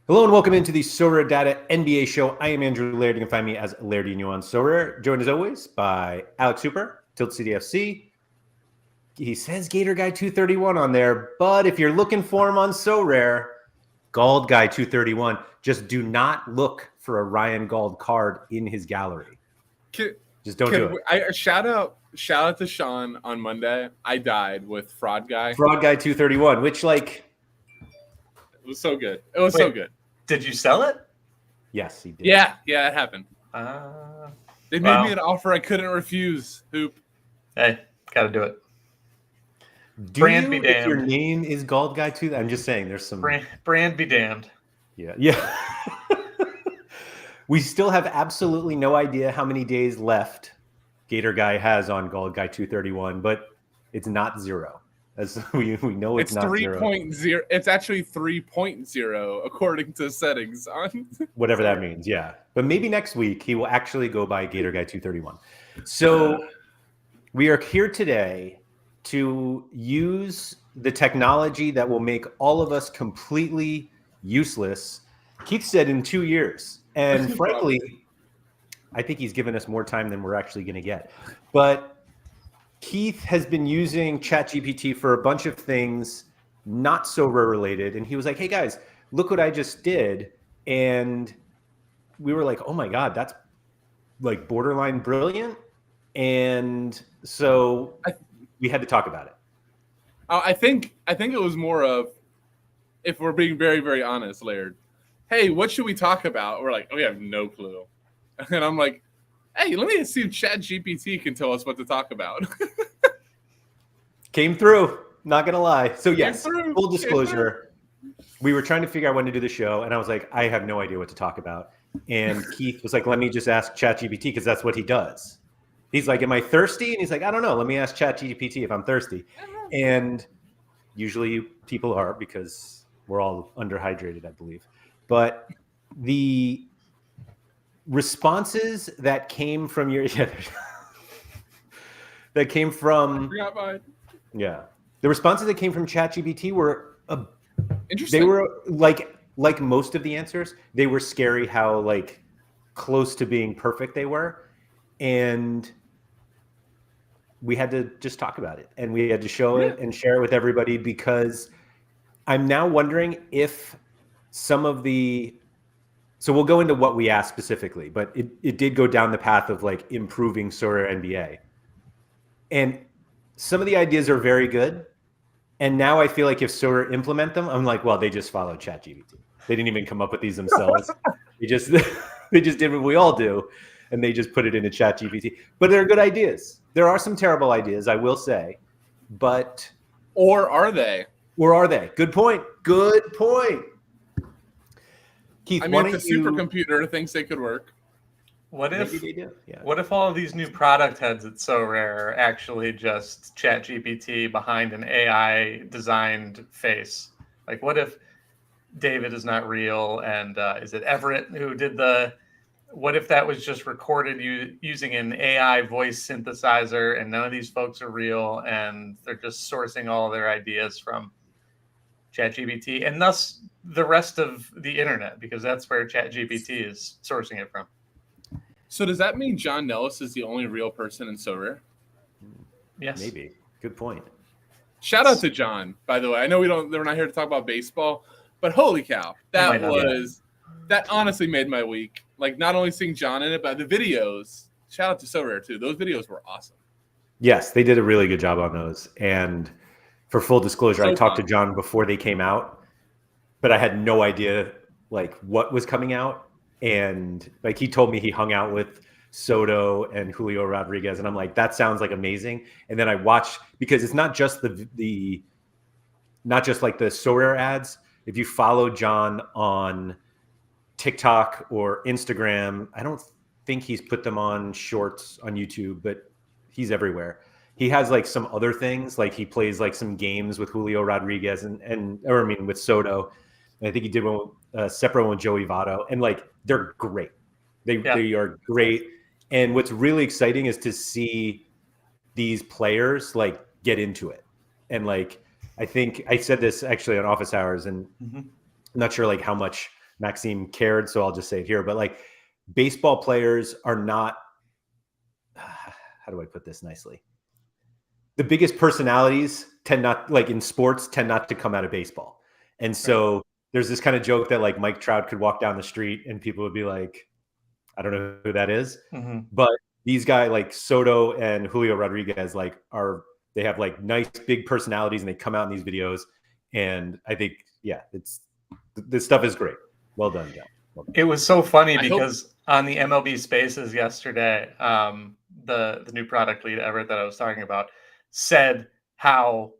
Hello and welcome into the SorareData NBA show. I am Andrew Laird. You can find me as Lairdinho on Sorare. Joined as always by Alex Hooper, TiltCityFC. He says Gator Guy 231 on there, but if you're looking for him on Sorare, Gald Guy 231. Just do not look for a Ryan Gald card in his gallery. Just don't do it. Shout out to Sean on Monday. I died with Fraud Guy 231, which it was so good. It was so good. Did you sell it? Yes, he did. Yeah, it happened. They made me an offer I couldn't refuse. Hoop. Hey, gotta do it. Brand be damned. If your name is Gald Guy 2, I'm just saying there's some brand be damned. Yeah. We still have absolutely no idea how many days left Gator Guy has on Gald Guy 231, but it's not 0. As we know it's not 3.0. It's actually 3.0 according to settings on whatever that means. Yeah. But maybe next week he will actually go by Gator Guy 231. So we are here today to use the technology that will make all of us completely useless. Keith said in 2 years. And frankly, I think he's given us more time than we're actually going to get. But Keith has been using ChatGPT for a bunch of things not Sorare related. And he was like, hey guys, look what I just did. And we were like, oh my God, that's like borderline brilliant. And so we had to talk about it. I think it was more of, if we're being very, very honest, Laird, hey, what should we talk about? We're like, we have no clue. And I'm like, hey, let me see if ChatGPT can tell us what to talk about. Came through, not gonna lie. So yes, full disclosure, we were trying to figure out when to do the show, and I was like, I have no idea what to talk about. And Keith was like, let me just ask ChatGPT, because that's what he does. He's like, am I thirsty? And he's like, I don't know. Let me ask ChatGPT if I'm thirsty. And usually people are, because we're all underhydrated, I believe. But the responses that came from your the responses that came from ChatGPT were interesting. They were like most of the answers, they were scary how close to being perfect they were. And we had to just talk about it, and we had to show it and share it with everybody, because I'm now wondering if some of so we'll go into what we asked specifically, but it did go down the path of improving Sorare NBA. And some of the ideas are very good. And now I feel like if Sorare implement them, I'm like, well, they just followed ChatGPT. They didn't even come up with these themselves. they just did what we all do, and they just put it into ChatGPT. But they're good ideas. There are some terrible ideas, I will say, but or are they? Good point. Keith, I mean, if the supercomputer thinks they could work. What if all of these new product heads at Sorare are actually just ChatGPT behind an AI designed face? Like, what if David is not real, and is it Everett who did what if that was just recorded using an AI voice synthesizer, and none of these folks are real, and they're just sourcing all their ideas from ChatGPT, and thus the rest of the internet, because that's where ChatGPT is sourcing it from. So does that mean John Nellis is the only real person in Sorare? Yes. Maybe. Good point. Shout out to John, by the way. I know we're not here to talk about baseball, but holy cow, that honestly made my week. Not only seeing John in it, but the videos. Shout out to Sorare too. Those videos were awesome. Yes, they did a really good job on those. And for full disclosure, I talked to John before they came out, but I had no idea what was coming out. And he told me he hung out with Soto and Julio Rodriguez, and I'm like, that sounds amazing. And then I watched, because it's not just the Sorare ads. If you follow John on TikTok or Instagram, I don't think he's put them on shorts on YouTube, but he's everywhere. He has some other things, he plays some games with Julio Rodriguez with Soto. And I think he did one with separate one with Joey Votto, and they're great. They are great. And what's really exciting is to see these players get into it. And I think I said this actually on office hours, and I'm not sure how much Maxime cared, so I'll just say it here. But like, baseball players are not. How do I put this nicely? The biggest personalities tend not, like in sports, tend not to come out of baseball. And so there's this kind of joke that like Mike Trout could walk down the street and people would be like, I don't know who that is. Mm-hmm. But these guys like Soto and Julio Rodriguez, like they have like nice big personalities and they come out in these videos. And I think, this stuff is great. Well done, John. Well done. It was so funny because on the MLB Spaces yesterday, the new product lead, Everett, that I was talking about, said how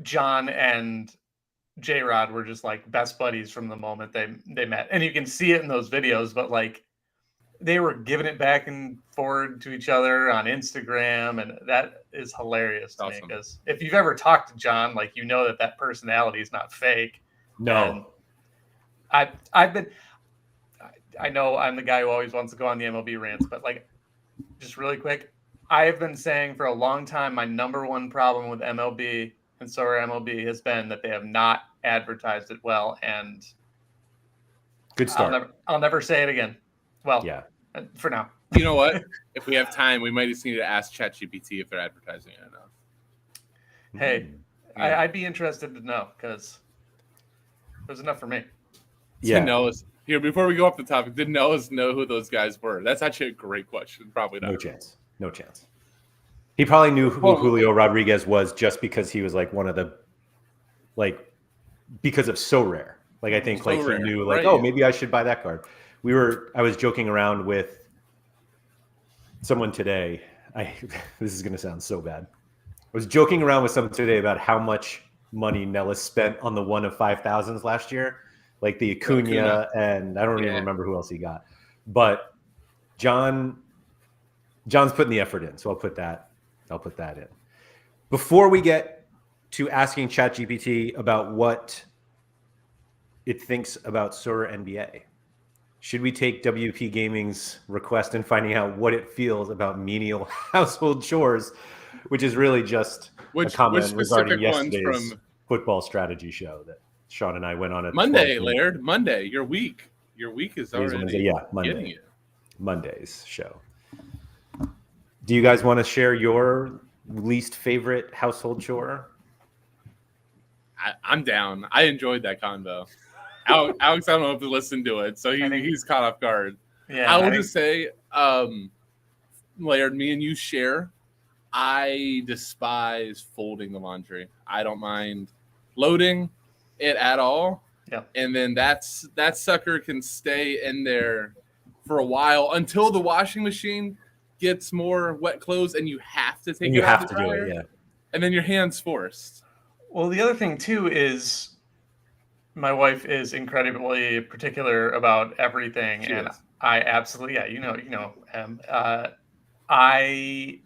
John and J-Rod were just like best buddies from the moment they met. And you can see it in those videos, but like they were giving it back and forward to each other on Instagram. And that is hilarious to me, because if you've ever talked to John, like, you know that personality is not fake. No. And I know I'm the guy who always wants to go on the MLB rants, but like, just really quick, I have been saying for a long time, my number one problem with MLB and Sorare MLB has been that they have not advertised it well. And good start. I'll never say it again. Well, for now. You know what? If we have time, we might just need to ask ChatGPT if they're advertising it enough. Hey, I'd be interested to know, because there's enough for me. Did Nellis, here, before we go off the topic, did Nellis know who those guys were? That's actually a great question. Probably not. No chance. He probably knew who Julio Rodriguez was just because he was like one of the, like, because of Sorare. Like, I think like he knew like, maybe I should buy that card. I was joking around with someone today. This is going to sound so bad. I was joking around with someone today about how much money Nellis spent on the 1 of 5,000s last year, like the Acuna, and I don't even remember who else he got. But John's putting the effort in, so I'll put that in. Before we get to asking ChatGPT about what it thinks about Sorare NBA, should we take WP Gaming's request and finding out what it feels about menial household chores, which is really just a comment regarding yesterday's football strategy show that Sean and I went on at Monday, Laird. Monday, your week is already getting it. Monday's show. Do you guys want to share your least favorite household chore? I'm down. I enjoyed that convo. Alex, I don't know if he listened to it, so he's caught off guard. Yeah, I will just say, Laird, me and you share. I despise folding the laundry. I don't mind loading it at all. Yeah. And then that sucker can stay in there for a while until the washing machine gets more wet clothes and you have to take it out of the dryer. You have to do it, and then your hand's forced. Well, the other thing too is my wife is incredibly particular about everything, and I absolutely, I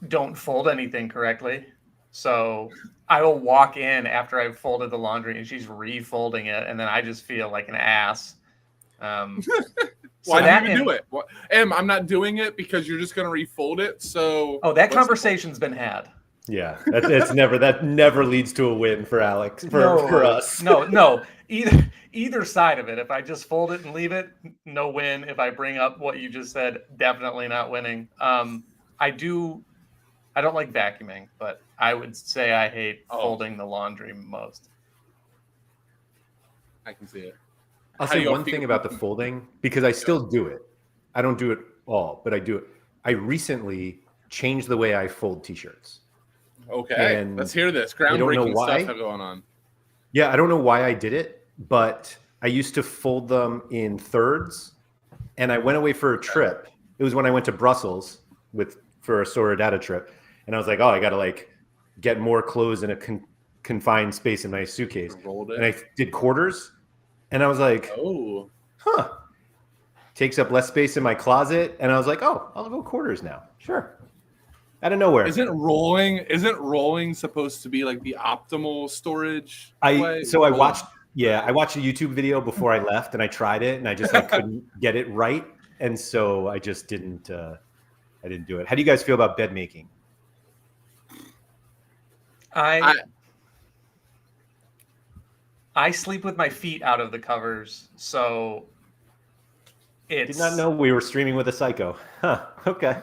don't fold anything correctly, so I will walk in after I've folded the laundry and she's refolding it, and then I just feel like an ass. Why do you do it? I'm not doing it because you're just going to refold it. So that conversation's been had. Yeah, that never leads to a win for Alex for us. No. Either side of it. If I just fold it and leave it, no win. If I bring up what you just said, definitely not winning. I don't like vacuuming, but I would say I hate folding the laundry most. I can see it. I'll say one thing about the folding, because I still do it. I don't do it all, but I do it. I recently changed the way I fold t-shirts. Okay, and let's hear this. Groundbreaking stuff going on. Yeah, I don't know why I did it, but I used to fold them in thirds, and I went away for a trip. It was when I went to Brussels for a SorareData trip, and I was like, I got to like get more clothes in a confined space in my suitcase. And I did quarters, and I was like, takes up less space in my closet, and I was like, I'll go quarters now. Sure. Out of nowhere. Isn't rolling supposed to be like the optimal storage way? I watched a YouTube video before I left, and I tried it, and I just couldn't get it right, and so I just didn't. I didn't do it. How do you guys feel about bed making? I'm I sleep with my feet out of the covers, so it's... Did not know we were streaming with a psycho. Huh. Okay.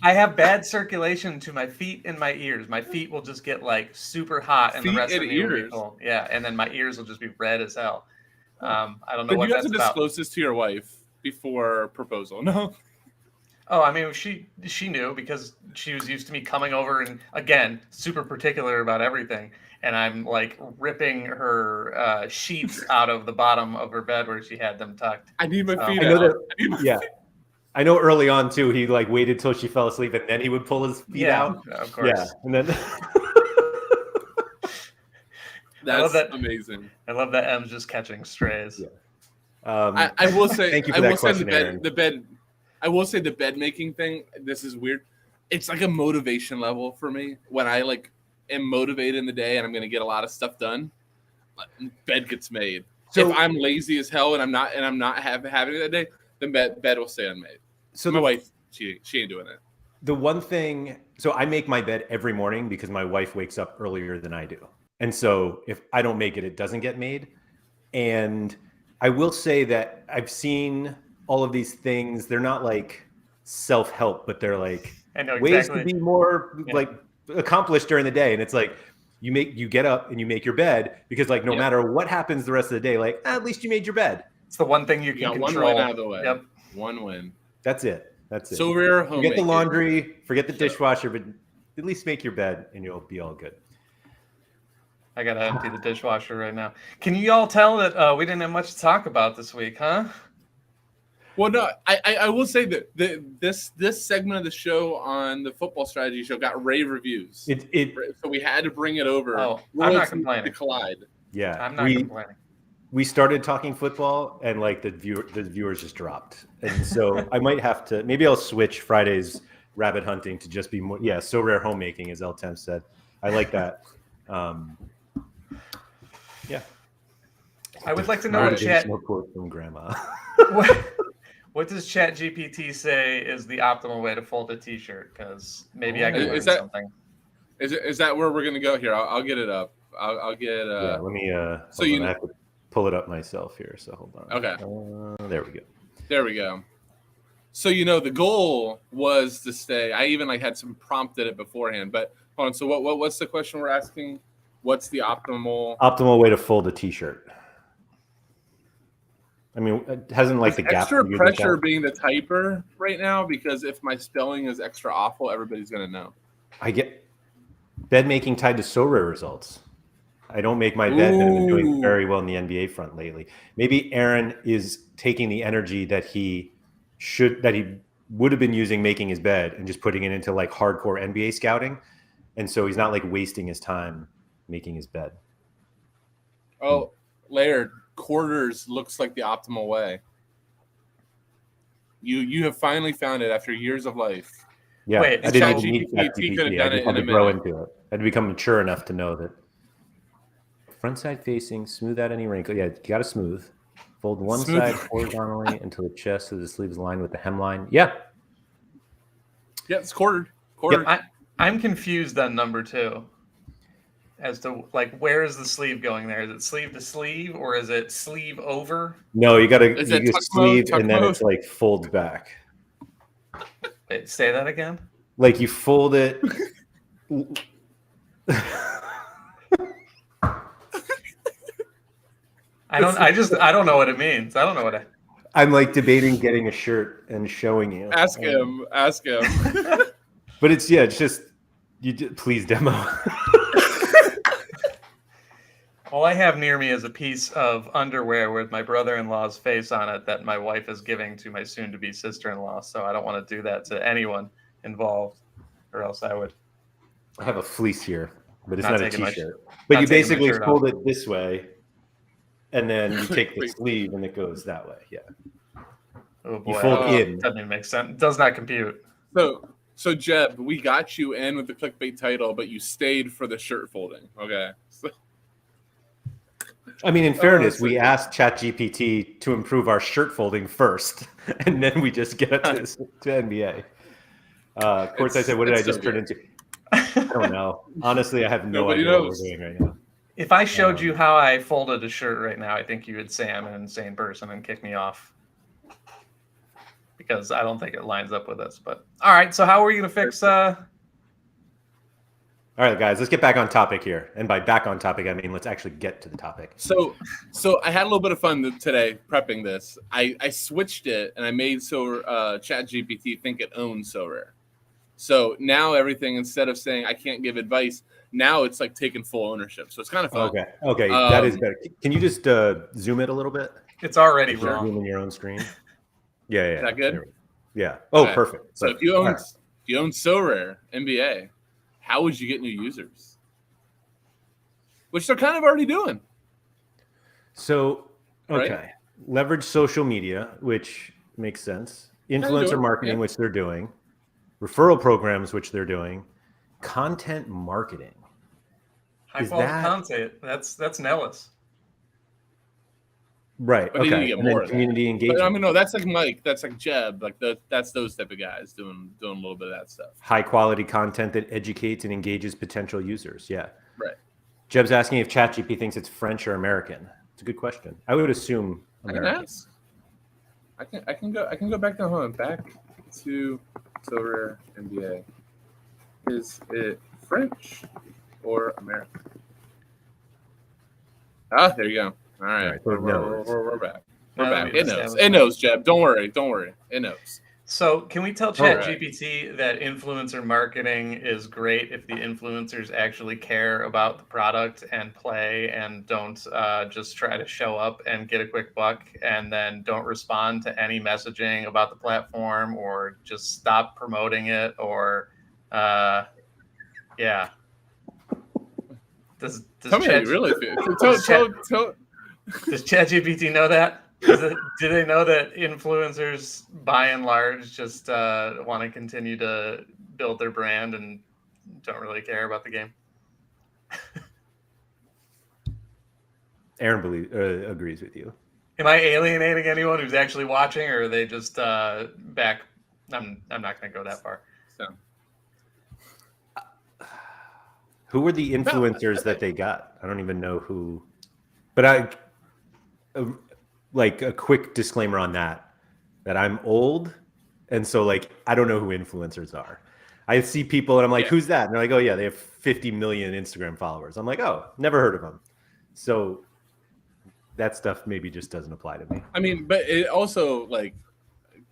I have bad circulation to my feet and my ears. My feet will just get like super hot, and the rest of me will be cold. Yeah, and then my ears will just be red as hell. I don't know what that's about. You have to disclose this to your wife before proposal, no? Oh, I mean, she knew because she was used to me coming over and, again, super particular about everything. And I'm like ripping her sheets out of the bottom of her bed where she had them tucked. I need my feet out. I know early on too, he like waited till she fell asleep and then he would pull his feet out. Yeah, of course. Yeah, and then that's amazing. I love that M's just catching strays. Yeah. I will say, thank you for that question, the bed. I will say the bed making thing. This is weird. It's like a motivation level for me when I like am motivated in the day and I'm going to get a lot of stuff done. Bed gets made. So if I'm lazy as hell and I'm not having it that day, then bed will stay unmade. So my wife, she ain't doing it. The one thing, so I make my bed every morning because my wife wakes up earlier than I do. And so if I don't make it, it doesn't get made. And I will say that I've seen all of these things. They're not like self-help, but they're like ways to be more like accomplished during the day. And it's like you get up and you make your bed because like no matter what happens the rest of the day, like at least you made your bed. It's the one thing you can control. One win out of the way. Yep. One win. That's it. So rare home. Forget the laundry, forget the dishwasher, but at least make your bed and you'll be all good. I gotta empty the dishwasher right now. Can you all tell that we didn't have much to talk about this week, huh? Well, no, I will say that this segment of the show on the Football Strategy Show got rave reviews. So we had to bring it over. Oh, I'm not complaining. To collide. Yeah, I'm not complaining. We started talking football and like the viewers just dropped. And so I might have to, maybe I'll switch Friday's rabbit hunting to just be more, so rare homemaking, as L10 said. I like that. Yeah. I would like to know more quote from grandma. What does ChatGPT say is the optimal way to fold a T-shirt? Because maybe I can learn something. Is that where we're gonna go here? I'll get it up. I'll get. Let me. I have to pull it up myself here. So hold on. Okay. There we go. There we go. So the goal was to stay. I even had some prompted it beforehand. But hold on. So what's the question we're asking? What's the optimal way to fold a T-shirt? I mean, it hasn't like the gap. Extra pressure being the typer right now because if my spelling is extra awful, everybody's gonna know. I get bed making tied to Sorare results. I don't make my bed, and I've been doing very well in the NBA front lately. Maybe Aaron is taking the energy that he would have been using making his bed and just putting it into like hardcore NBA scouting, and so he's not like wasting his time making his bed. Oh, Laird. Quarters looks like the optimal way. You have finally found it after years of life. Yeah, wait, I didn't even need ChatGPT. I just had to grow into it. I had to become mature enough to know that front side facing, smooth out any wrinkle. Yeah, you got to smooth. Fold one side horizontally until the chest so the sleeve is aligned with the hemline. Yeah. Yeah, it's quartered. Yep. I'm confused on number 2. As to like, where is the sleeve going there? Is it sleeve to sleeve or is it sleeve over? No, you got to sleeve and then it's like folds back. Wait, say that again. Like you fold it. I don't know what it means. I don't know what I'm like debating getting a shirt and showing you. Ask him. But it's just please demo. All I have near me is a piece of underwear with my brother-in-law's face on it that my wife is giving to my soon-to-be sister-in-law. So I don't want to do that to anyone involved, or else I would. I have a fleece here, but it's not a T-shirt. But you basically fold it this way, and then you take the sleeve, and it goes that way. Yeah. Oh boy! You fold in. Doesn't even make sense. It does not compute. So Jeb, we got you in with the clickbait title, but you stayed for the shirt folding. Okay. I mean, in fairness, we asked ChatGPT to improve our shirt folding first, and then we just get to NBA. Courts, I said, what did I just turn into? I don't know. Honestly, I have no idea what we're doing right now. If I showed you how I folded a shirt right now, I think you would say I'm an insane person and kick me off. Because I don't think it lines up with this. But all right, so how are we going to fix... All right, guys, let's get back on topic here. And by back on topic, I mean let's actually get to the topic. So I had a little bit of fun today prepping this. I switched it, and I made ChatGPT think it owns Sorare. So now everything, instead of saying I can't give advice, now it's like taking full ownership. So it's kind of fun. Okay, that is better. Can you just zoom it a little bit? It's already wrong. Zoom in your own screen. Yeah. Is that good? Yeah. Oh, okay. Perfect. So if you own Sorare NBA, how would you get new users? Which they're kind of already doing. So, okay. Leverage social media, which makes sense. Influencer marketing, which they're doing. Referral programs, which they're doing. Content marketing. High quality content. That's Nellis. Right. But okay. And then community engagement. But, I mean, no, that's like Mike. That's like Jeb. Like that's those type of guys doing a little bit of that stuff. High quality content that educates and engages potential users. Yeah. Right. Jeb's asking if ChatGPT thinks it's French or American. It's a good question. I would assume American. I can ask. I can go back to home. Back to Sorare NBA. Is it French or American? Ah, there you go. All right. We're back. We're back. It knows. It knows, Jeb. Don't worry. It knows. So can we tell ChatGPT that influencer marketing is great if the influencers actually care about the product and play and don't just try to show up and get a quick buck and then don't respond to any messaging about the platform or just stop promoting it or yeah. Does tell me how you really feel. Does ChatGPT know that? Do they know that influencers, by and large, just want to continue to build their brand and don't really care about the game? Aaron agrees with you. Am I alienating anyone who's actually watching, or are they just back? I'm not going to go that far. So. Who were the influencers that they got? I don't even know who. But like a quick disclaimer on that I'm old. And so like, I don't know who influencers are. I see people and I'm like, who's that? And they're like, oh yeah, they have 50 million Instagram followers. I'm like, oh, never heard of them. So that stuff maybe just doesn't apply to me. I mean, but it also like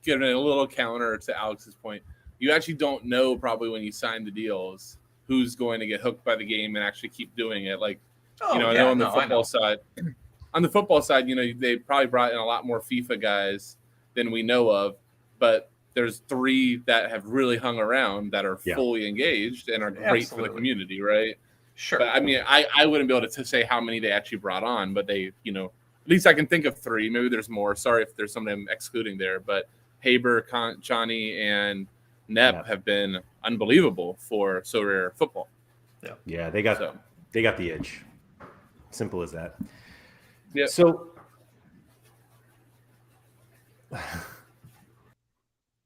giving a little counter to Alex's point, you actually don't know probably when you sign the deals, who's going to get hooked by the game and actually keep doing it. Like, I know on the football side, they probably brought in a lot more FIFA guys than we know of, but there's 3 that have really hung around that are fully engaged and are great for the community, right? Sure. But I mean, I wouldn't be able to say how many they actually brought on, but they, at least I can think of 3. Maybe there's more. Sorry if there's something I'm excluding there, but Haber, Johnny, and Nep have been unbelievable for Sorare football. Yeah, they got the edge. Simple as that. Yeah. So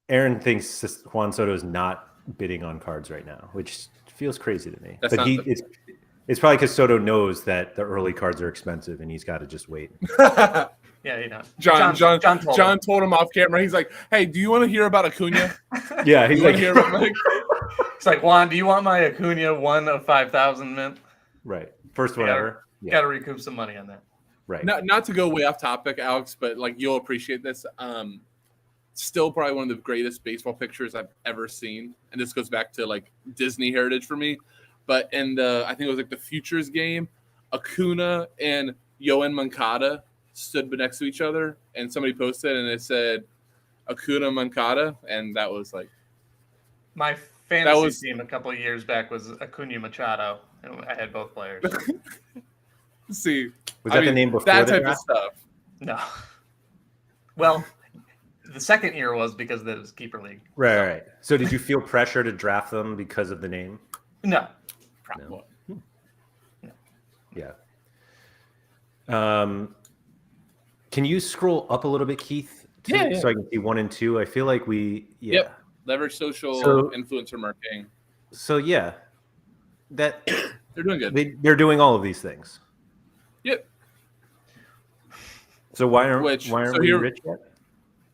Aaron thinks Juan Soto is not bidding on cards right now, which feels crazy to me. It's probably because Soto knows that the early cards are expensive and he's got to just wait. Yeah, John told him off camera. He's like, "Hey, do you want to hear about Acuna?" Yeah, he's like, "Hear about Mike?" It's like, Juan, do you want my Acuna 1 of 5,000 mint? Right, first one ever. Got to recoup some money on that. Right. Not to go way off topic, Alex, but like you'll appreciate this. Still probably one of the greatest baseball pictures I've ever seen, and this goes back to like Disney heritage for me. But in I think it was like the Futures game, Acuna and Yoan Moncada stood next to each other, and somebody posted and it said Acuna Moncada, and that was like my fantasy team a couple of years back was Acuna Machado, and I had both players. See, was that the name before that type of stuff? No. Well, the second year was because it was keeper league. Right. So did you feel pressure to draft them because of the name? No. Probably. No. Yeah. Can you scroll up a little bit, Keith? So I can see 1 and 2. I feel like Yep. Leverage social, influencer marketing. So that they're doing good. They're doing all of these things. So why aren't we rich yet?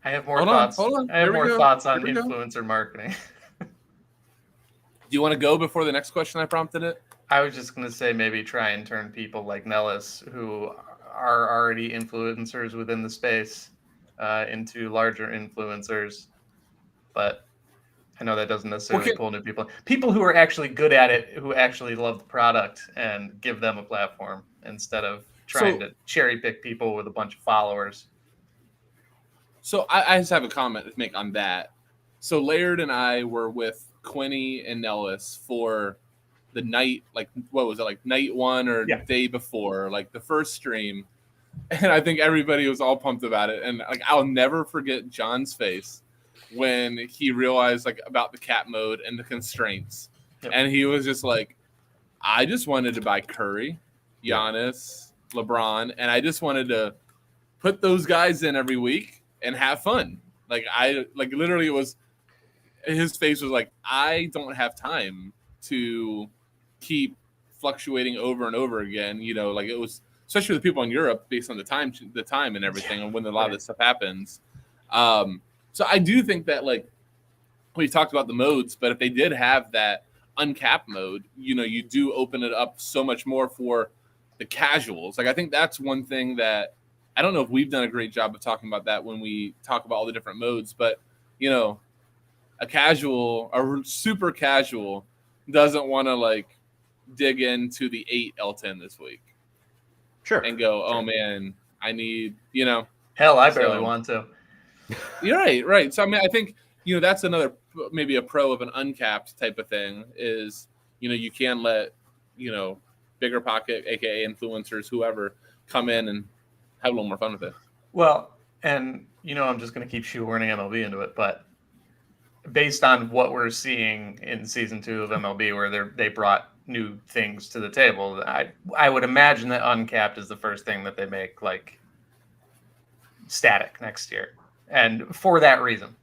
I have more thoughts. Hold on. I have more thoughts on influencer marketing. Do you want to go before the next question I prompted it? I was just going to say maybe try and turn people like Nellis, who are already influencers within the space, into larger influencers. But I know that doesn't necessarily pull new people. People who are actually good at it, who actually love the product, and give them a platform instead of trying to cherry pick people with a bunch of followers. So I just have a comment to make on that. So Laird and I were with Quinny and Nellis for the night, like, what was it, like night one or day before, like the first stream. And I think everybody was all pumped about it. And like, I'll never forget John's face when he realized like about the cap mode and the constraints. Yep. And he was just like, I just wanted to buy Curry, Giannis, LeBron, and I just wanted to put those guys in every week and have fun. Like literally it was, his face was like, I don't have time to keep fluctuating over and over again. You know, like it was, especially with people in Europe, based on the time and everything, and when a lot of this stuff happens. So I do think that, like, we talked about the modes, but if they did have that uncapped mode, you know, you do open it up so much more for the casuals. Like, I think that's one thing that I don't know if we've done a great job of talking about that when we talk about all the different modes, but, you know, a super casual doesn't want to, like, dig into the 8 L10 this week. Sure. And go, oh, man, I need, you know. Hell, I barely want to. You're right. So, I mean, I think, you know, that's another, maybe a pro of an uncapped type of thing is, you know, you can let, you know, bigger pocket, aka influencers, whoever, come in and have a little more fun with it. Well, and, you know, I'm just going to keep shoehorning MLB into it, but based on what we're seeing in season 2 of MLB, where they brought new things to the table, I would imagine that uncapped is the first thing that they make, like, static next year. And for that reason.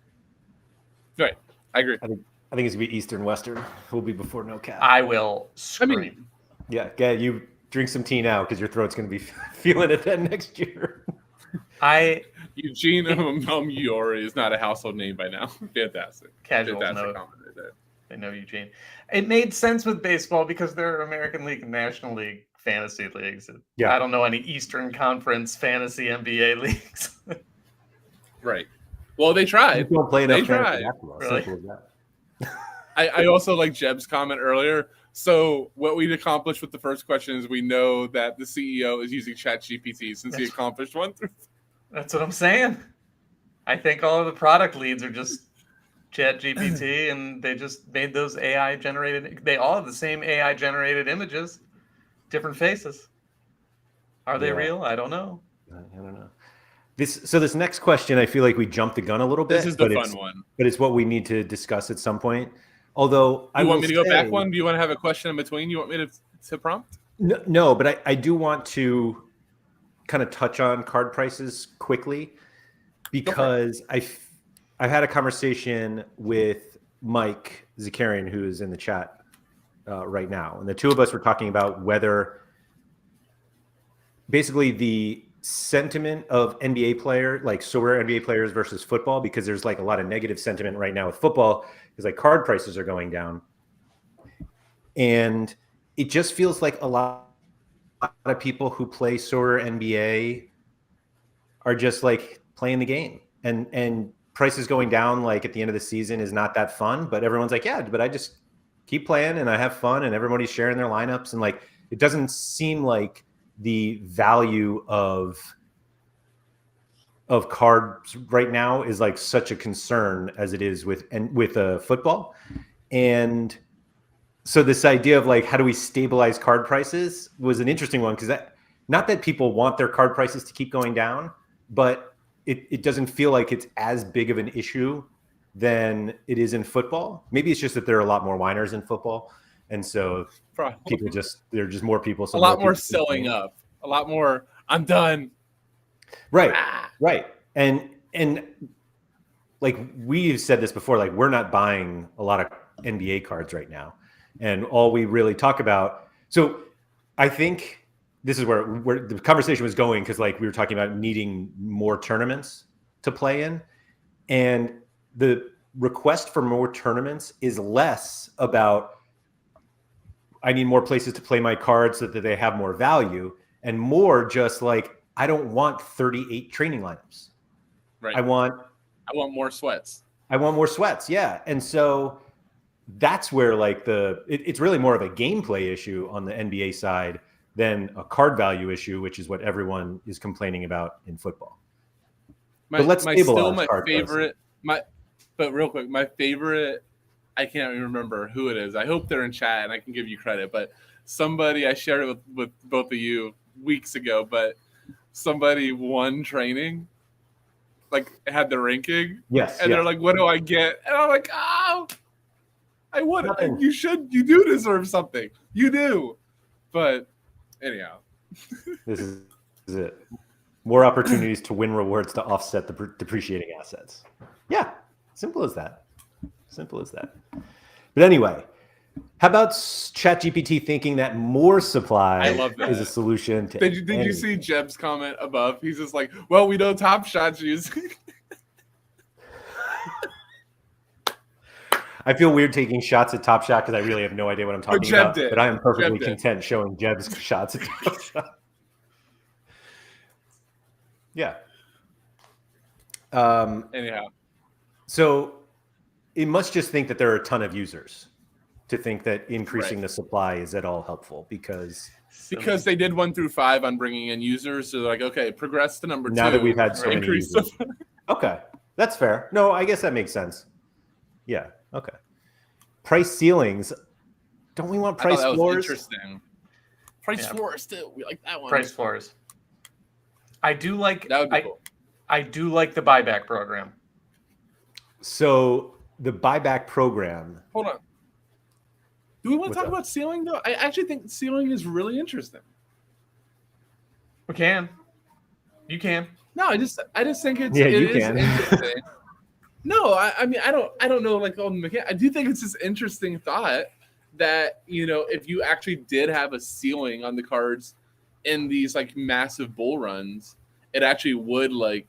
Right. I agree. I think it's going to be Eastern Western. Will be before no cap. I will scream. I mean, yeah, you drink some tea now because your throat's going to be feeling it then next year. Eugene Yori is not a household name by now. Fantastic. Casuals know. They know Eugene. It made sense with baseball because there are American League and National League fantasy leagues. I don't know any Eastern Conference fantasy NBA leagues. Right. Well, they tried. Don't play enough. They tried. Really? Simple as that. I also like Jeb's comment earlier. So what we'd accomplished with the first question is we know that the CEO is using ChatGPT since he accomplished one through. That's what I'm saying. I think all of the product leads are just ChatGPT, and they just made those AI generated. They all have the same AI generated images, different faces. Are they real? I don't know. I don't know. This next question, I feel like we jumped the gun a little bit. This is the fun one. But it's what we need to discuss at some point. Although you want me to go back one? Do you want to have a question in between? You want me to prompt? No, but I do want to kind of touch on card prices quickly because I've had a conversation with Mike Zakarian, who is in the chat right now. And the two of us were talking about whether basically the sentiment of NBA player, like Sorare NBA players versus football, because there's like a lot of negative sentiment right now with football because like card prices are going down. And it just feels like a lot of people who play Sorare NBA are just like playing the game, and prices going down like at the end of the season is not that fun, but everyone's like, yeah, but I just keep playing and I have fun and everybody's sharing their lineups. And like, it doesn't seem like the value of cards right now is like such a concern as it is with football. And so this idea of like, how do we stabilize card prices was an interesting one, because not that people want their card prices to keep going down, but it doesn't feel like it's as big of an issue than it is in football. Maybe it's just that there are a lot more whiners in football. And so people there are just more people. So a lot more selling up, a lot more, I'm done. Right. Right. And like we've said this before, like we're not buying a lot of NBA cards right now. And all we really talk about. So I think this is where the conversation was going, because like we were talking about needing more tournaments to play in, and the request for more tournaments is less about I need more places to play my cards so that they have more value, and more just like I don't want 38 training lineups. Right. I want more sweats. I want more sweats. Yeah. And so that's where like it's really more of a gameplay issue on the NBA side than a card value issue, which is what everyone is complaining about in football. But let's stabilize card favorite. But real quick, my favorite. I can't even remember who it is. I hope they're in chat and I can give you credit. But somebody, I shared it with both of you weeks ago, but somebody won training, like had the ranking. Yes. And they're like, what do I get? And I'm like, oh, I want it. You do deserve something. You do. But anyhow. This is it. More opportunities to win rewards to offset the depreciating assets. Yeah. Simple as that. Simple as that. But anyway, how about ChatGPT thinking that more supply is a solution to Did you see Jeb's comment above? He's just like, well, we know Top Shot's using. I feel weird taking shots at Top Shot because I really have no idea what I'm talking about. But I am perfectly content showing Jeb's shots at Top Shot. Yeah. Anyhow. So it must just think that there are a ton of users to think that increasing the supply is at all helpful because they did 1 through 5 on bringing in users. So they're like, okay, progress to number 2. Now that we've had so many users. Okay, that's fair. No, I guess that makes sense. Yeah. Okay. Price ceilings. Don't we want price floors? Interesting. Price floors too. We like that one. Price floors. I do like. That would be cool. I do like the buyback program. So the buyback program. Hold on. Do we want to talk about ceiling though? I actually think ceiling is really interesting. We can. You can. No, I just think it's interesting. No, I mean I don't know like all the mechanics. I do think it's this interesting thought that if you actually did have a ceiling on the cards in these like massive bull runs, it actually would like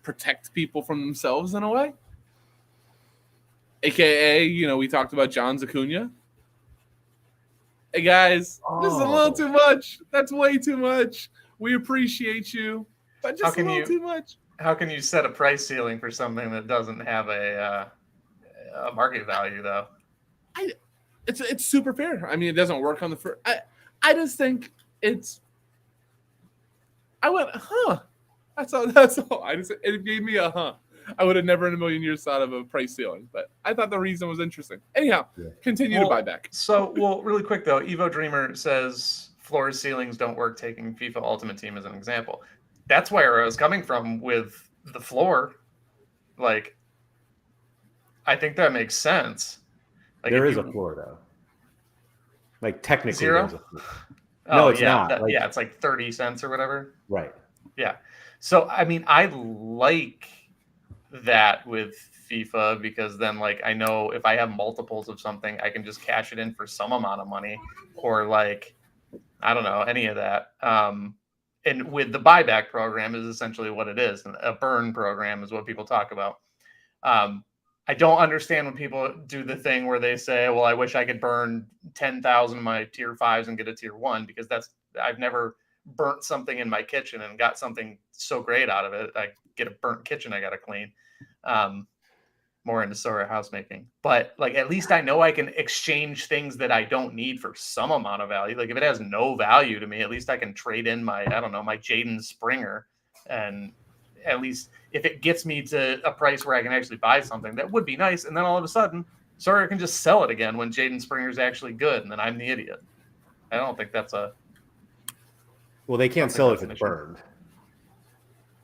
protect people from themselves in a way. AKA, we talked about John Acuna. Hey guys, this is a little too much. That's way too much. We appreciate you, but just a little too much. How can you set a price ceiling for something that doesn't have a market value though? It's super fair. I mean, it doesn't work on the first. I just think it's. I went, huh? That's all. It gave me a huh. I would have never in a million years thought of a price ceiling, but I thought the reason was interesting. Anyhow, continue to buy back. So, really quick though, Evo Dreamer says floors, ceilings don't work. Taking FIFA Ultimate Team as an example, that's where I was coming from with the floor. Like, I think that makes sense. Like there is a floor though. Like technically, 0? There's a floor. No, it's not. It's like 30 cents or whatever. Right. Yeah. So, I mean, I like that with FIFA because then, like, I know if I have multiples of something, I can just cash it in for some amount of money or, like, I don't know, any of that. And with the buyback program is essentially what it is. A burn program is what people talk about. I don't understand when people do the thing where they say, well, I wish I could burn 10,000 of my tier 5s and get a tier 1 because I've never burnt something in my kitchen and got something so great out of it. I get a burnt kitchen I got to clean. More into Sora housemaking. But like at least I know I can exchange things that I don't need for some amount of value. Like if it has no value to me, at least I can trade in my Jaden Springer, and at least if it gets me to a price where I can actually buy something, that would be nice. And then all of a sudden, Sora can just sell it again when Jaden Springer is actually good, and then I'm the idiot. I don't think that's a. Well, they can't sell it if it's burned.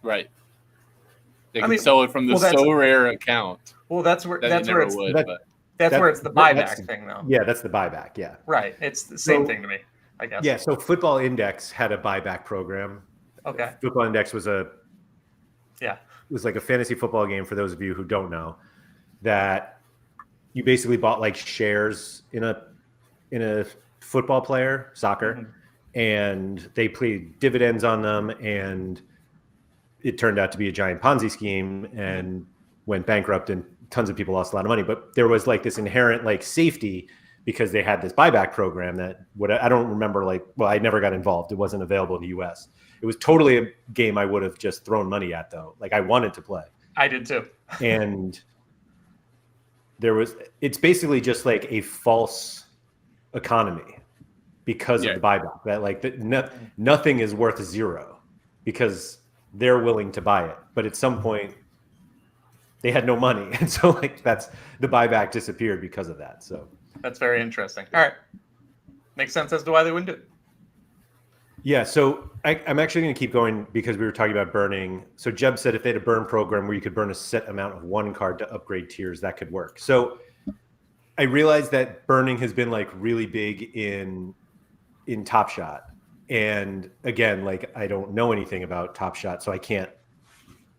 Right. They can sell it from the Sorare account. Well, that's where it's where it's the buyback thing, though. Yeah, that's the buyback. Yeah. Right. It's the same thing to me, I guess. Yeah. So Football Index had a buyback program. Okay. Football Index was like a fantasy football game for those of you who don't know, that you basically bought like shares in a football player, soccer, and they played dividends on them, and it turned out to be a giant Ponzi scheme and went bankrupt, and tons of people lost a lot of money. But there was like this inherent like safety because they had this buyback program that I don't remember, like, well, I never got involved. It wasn't available in the US. It was totally a game I would have just thrown money at, though. Like, I wanted to play. I did too. And it's basically just like a false economy because of the buyback, that like nothing is worth zero because they're willing to buy it. But at some point they had no money. And so like the buyback disappeared because of that. So that's very interesting. All right. Makes sense as to why they wouldn't do it. Yeah, so I'm actually going to keep going because we were talking about burning. So Jeb said if they had a burn program where you could burn a set amount of one card to upgrade tiers, that could work. So I realized that burning has been like really big in Top Shot. And again, like I don't know anything about Top Shot, so I can't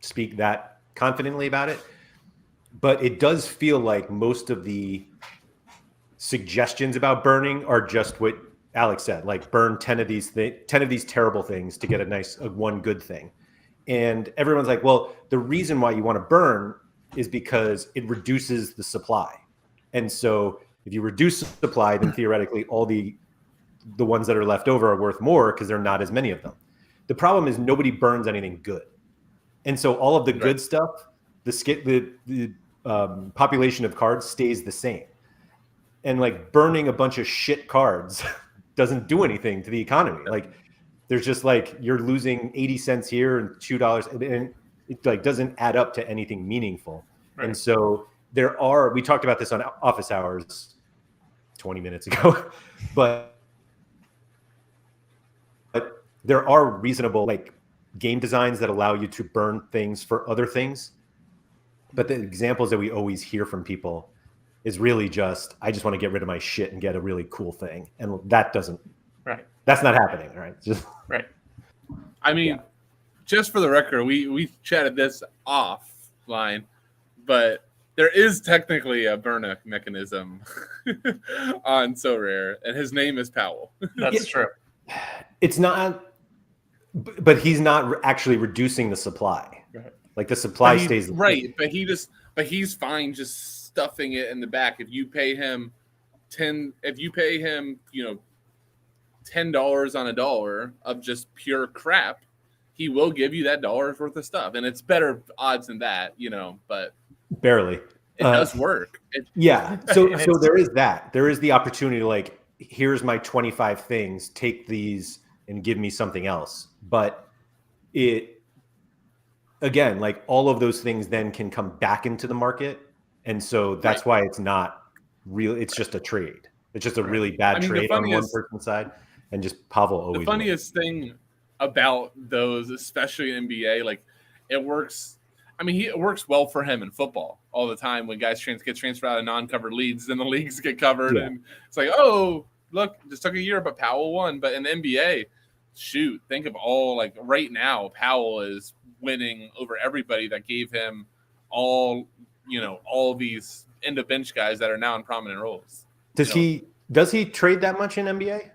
speak that confidently about it. But it does feel like most of the suggestions about burning are just what Alex said, like burn 10 of these terrible things to get a one good thing. And everyone's like, well, the reason why you want to burn is because it reduces the supply. And so if you reduce supply, then theoretically all the ones that are left over are worth more because there are not as many of them. The problem is nobody burns anything good. And so all of the good stuff, the population of cards stays the same. And like burning a bunch of shit cards doesn't do anything to the economy. Like there's just like you're losing 80 cents here and $2, and it like doesn't add up to anything meaningful. Right. And so we talked about this on Office Hours 20 minutes ago, but there are reasonable like game designs that allow you to burn things for other things. But the examples that we always hear from people is really just, I just want to get rid of my shit and get a really cool thing. And that's not happening. Right. Right. I mean, just for the record, we chatted this offline, but there is technically a burn mechanism on Sorare, and his name is Powell. That's true. It's not, but he's not actually reducing the supply. Right. Like the supply stays the same. But he's fine just stuffing it in the back. If you pay him $10 on a dollar of just pure crap, he will give you that $1 worth of stuff. And it's better odds than that, but barely. It does work. So there is that. There is the opportunity to like, here's my 25 things, take these and give me something else. But again, like all of those things then can come back into the market. And so that's why it's not real. It's just a trade. It's just a really bad trade on one person's side. And just Pavel always. The funniest thing about those, especially in NBA, like it works. I mean, it works well for him in football all the time when guys get transferred out of non-covered leagues, then the leagues get covered. Yeah. And it's like, oh, look, just took a year, but Powell won. But in the NBA, shoot, think of all, like right now, Powell is winning over everybody that gave him all these end of bench guys that are now in prominent roles. Does he trade that much in NBA?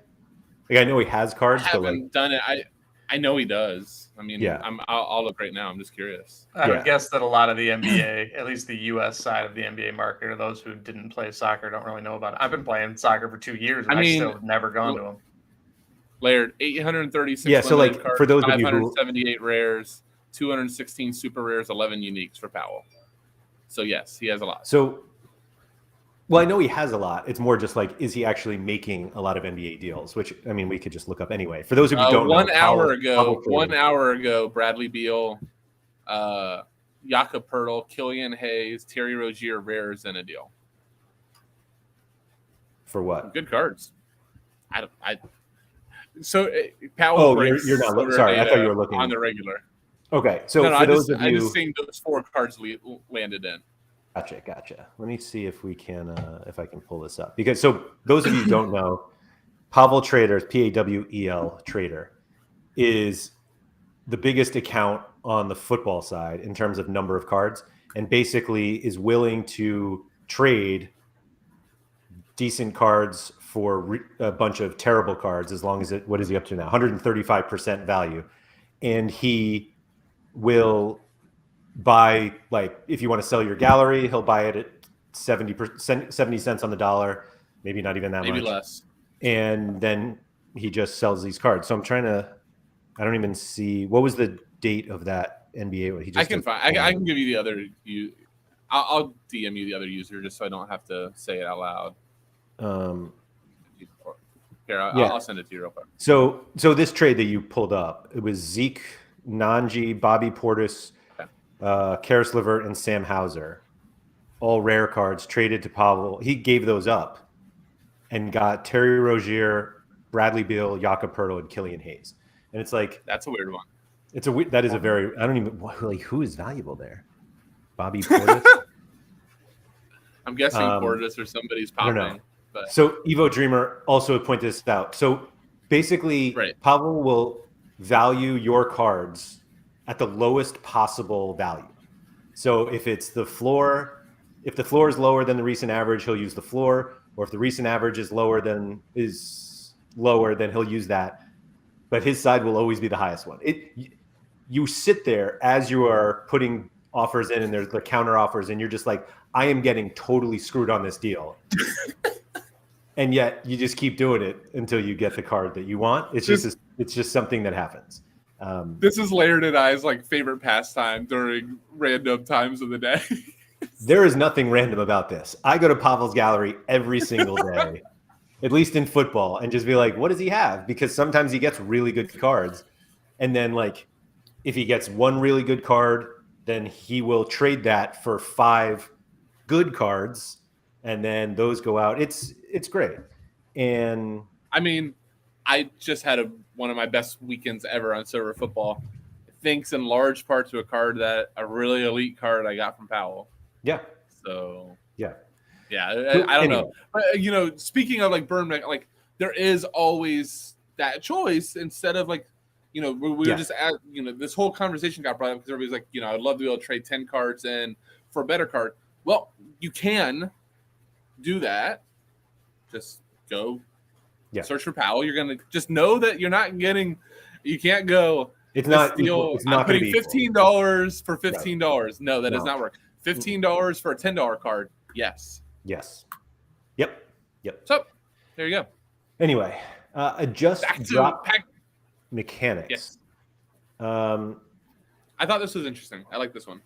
Like I know he has cards. I haven't done it. I know he does. I mean, I'll look right now. I'm just curious. I would guess that a lot of the NBA, at least the U.S. side of the NBA market, or those who didn't play soccer, don't really know about it. I've been playing soccer for 2 years, and I still have never gone to them. Laird, 836. Yeah, so like cards, for those of you 578 rares, 216 super rares, 11 uniques for Powell. So yes, he has a lot. So, well, I know he has a lot. It's more just like, is he actually making a lot of NBA deals? Which, I mean, we could just look up anyway. For those of you who don't know. 1 hour ago, Bradley Beal, Jakob Poeltl, Killian Hayes, Terry Rozier, rares in a deal. For what? Good cards. So Powell. You're not. Sorry, I thought you were looking on the regular. Okay, so for those of you, I just think those 4 cards landed in. Gotcha. Let me see if we can, if I can pull this up. Because so those of you who don't know, Pavel Traders, Pawel Trader, is the biggest account on the football side in terms of number of cards, and basically is willing to trade decent cards for a bunch of terrible cards, as long as what is he up to now? 135% value. And he will buy, like, if you want to sell your gallery, he'll buy it at 70 cents on the dollar, maybe not even that much. Maybe less. And then he just sells these cards. So I'm trying to, I don't even see, what was the date of that NBA? He just I can find, I can give you the other, I'll DM you the other user just so I don't have to say it out loud. Here, I'll send it to you real quick. So this trade that you pulled up, it was Zeke, Nanji, Bobby Portis, Karis LeVert, and Sam Hauser, all rare cards traded to Pavel. He gave those up and got Terry Rozier, Bradley Beal, Jakob Poeltl, and Killian Hayes. And it's like, that's a weird one. That is a very, I don't even, like, who is valuable there? Bobby Portis? I'm guessing Portis or somebody's popping. I don't know. But. So Evo Dreamer also pointed this out. So basically, Pavel will value your cards at the lowest possible value. So if it's the floor, if the floor is lower than the recent average, he'll use the floor. Or if the recent average is lower, then he'll use that. But his side will always be the highest one. You sit there as you are putting offers in, and there's the counter offers, and you're just like, I am getting totally screwed on this deal. And yet you just keep doing it until you get the card that you want. It's just something that happens. This is Laird and I's like favorite pastime during random times of the day. There is nothing random about this. I go to Pavel's gallery every single day, at least in football, and just be like, what does he have? Because sometimes he gets really good cards. And then, like, if he gets one really good card, then he will trade that for 5 good cards, and then those go out. It's great. And I mean, I just had one of my best weekends ever on server football, thanks in large part to a really elite card I got from Powell. Yeah. So yeah, I don't know. But, speaking of like burn, like there is always that choice instead of like, we were just at, this whole conversation got brought up because everybody's like, I'd love to be able to trade 10 cards in for a better card. Well, you can do that. Just go search for Powell. You're going to just know that you're not getting, you can't go. It's not equal. It's not putting $15 for $15. Right. No, that does not work. $15 for a $10 card. Yes. Yep. So there you go. Anyway, adjust drop mechanics. Yes. I thought this was interesting. I like this one.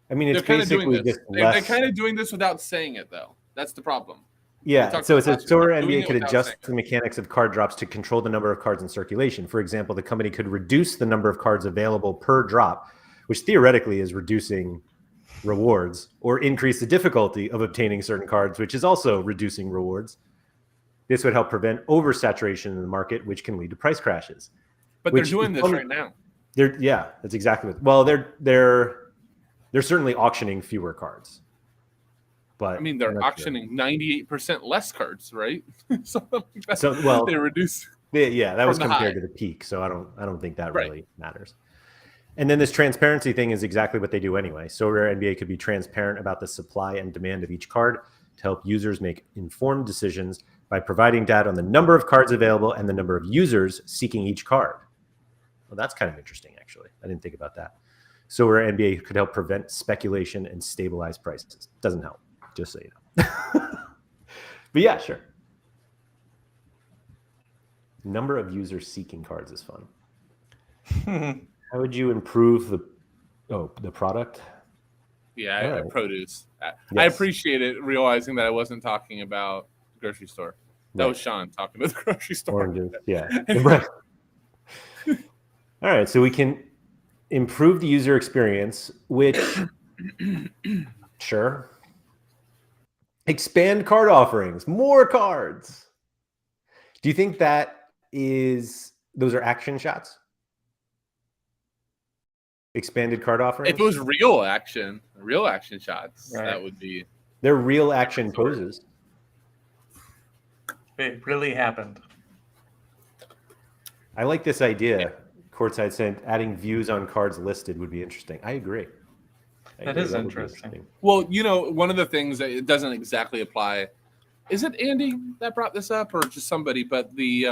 I mean, it's basically just They're kind of doing this without saying it, though. That's the problem. Yeah, so it says Sorare NBA could adjust the mechanics of card drops to control the number of cards in circulation. For example, the company could reduce the number of cards available per drop, which theoretically is reducing rewards, or increase the difficulty of obtaining certain cards, which is also reducing rewards. This would help prevent oversaturation in the market, which can lead to price crashes. But they're doing this right now. That's exactly what. Well, they're certainly auctioning fewer cards. But I mean, they're auctioning 98% less cards, right? They reduce. Yeah, that was compared to the peak, so I don't think that really matters. And then this transparency thing is exactly what they do anyway. Sorare NBA could be transparent about the supply and demand of each card to help users make informed decisions by providing data on the number of cards available and the number of users seeking each card. Well, that's kind of interesting, actually. I didn't think about that. Sorare NBA could help prevent speculation and stabilize prices. Doesn't help, just so you know. But yeah, sure. Number of users seeking cards is fun. How would you improve the product? Yeah, produce. I appreciate it, realizing that I wasn't talking about the grocery store. That was Sean talking about the grocery store. Oranges, yeah. Right. All right, so we can improve the user experience, which, sure. Expand card offerings, more cards. Do you think those are action shots? Expanded card offerings? If it was real action shots, that would be. They're real action poses. It really happened. I like this idea. Courtside said adding views on cards listed would be interesting. I agree. That is interesting. Well, one of the things that it doesn't exactly apply is it Andy that brought this up or just somebody? But the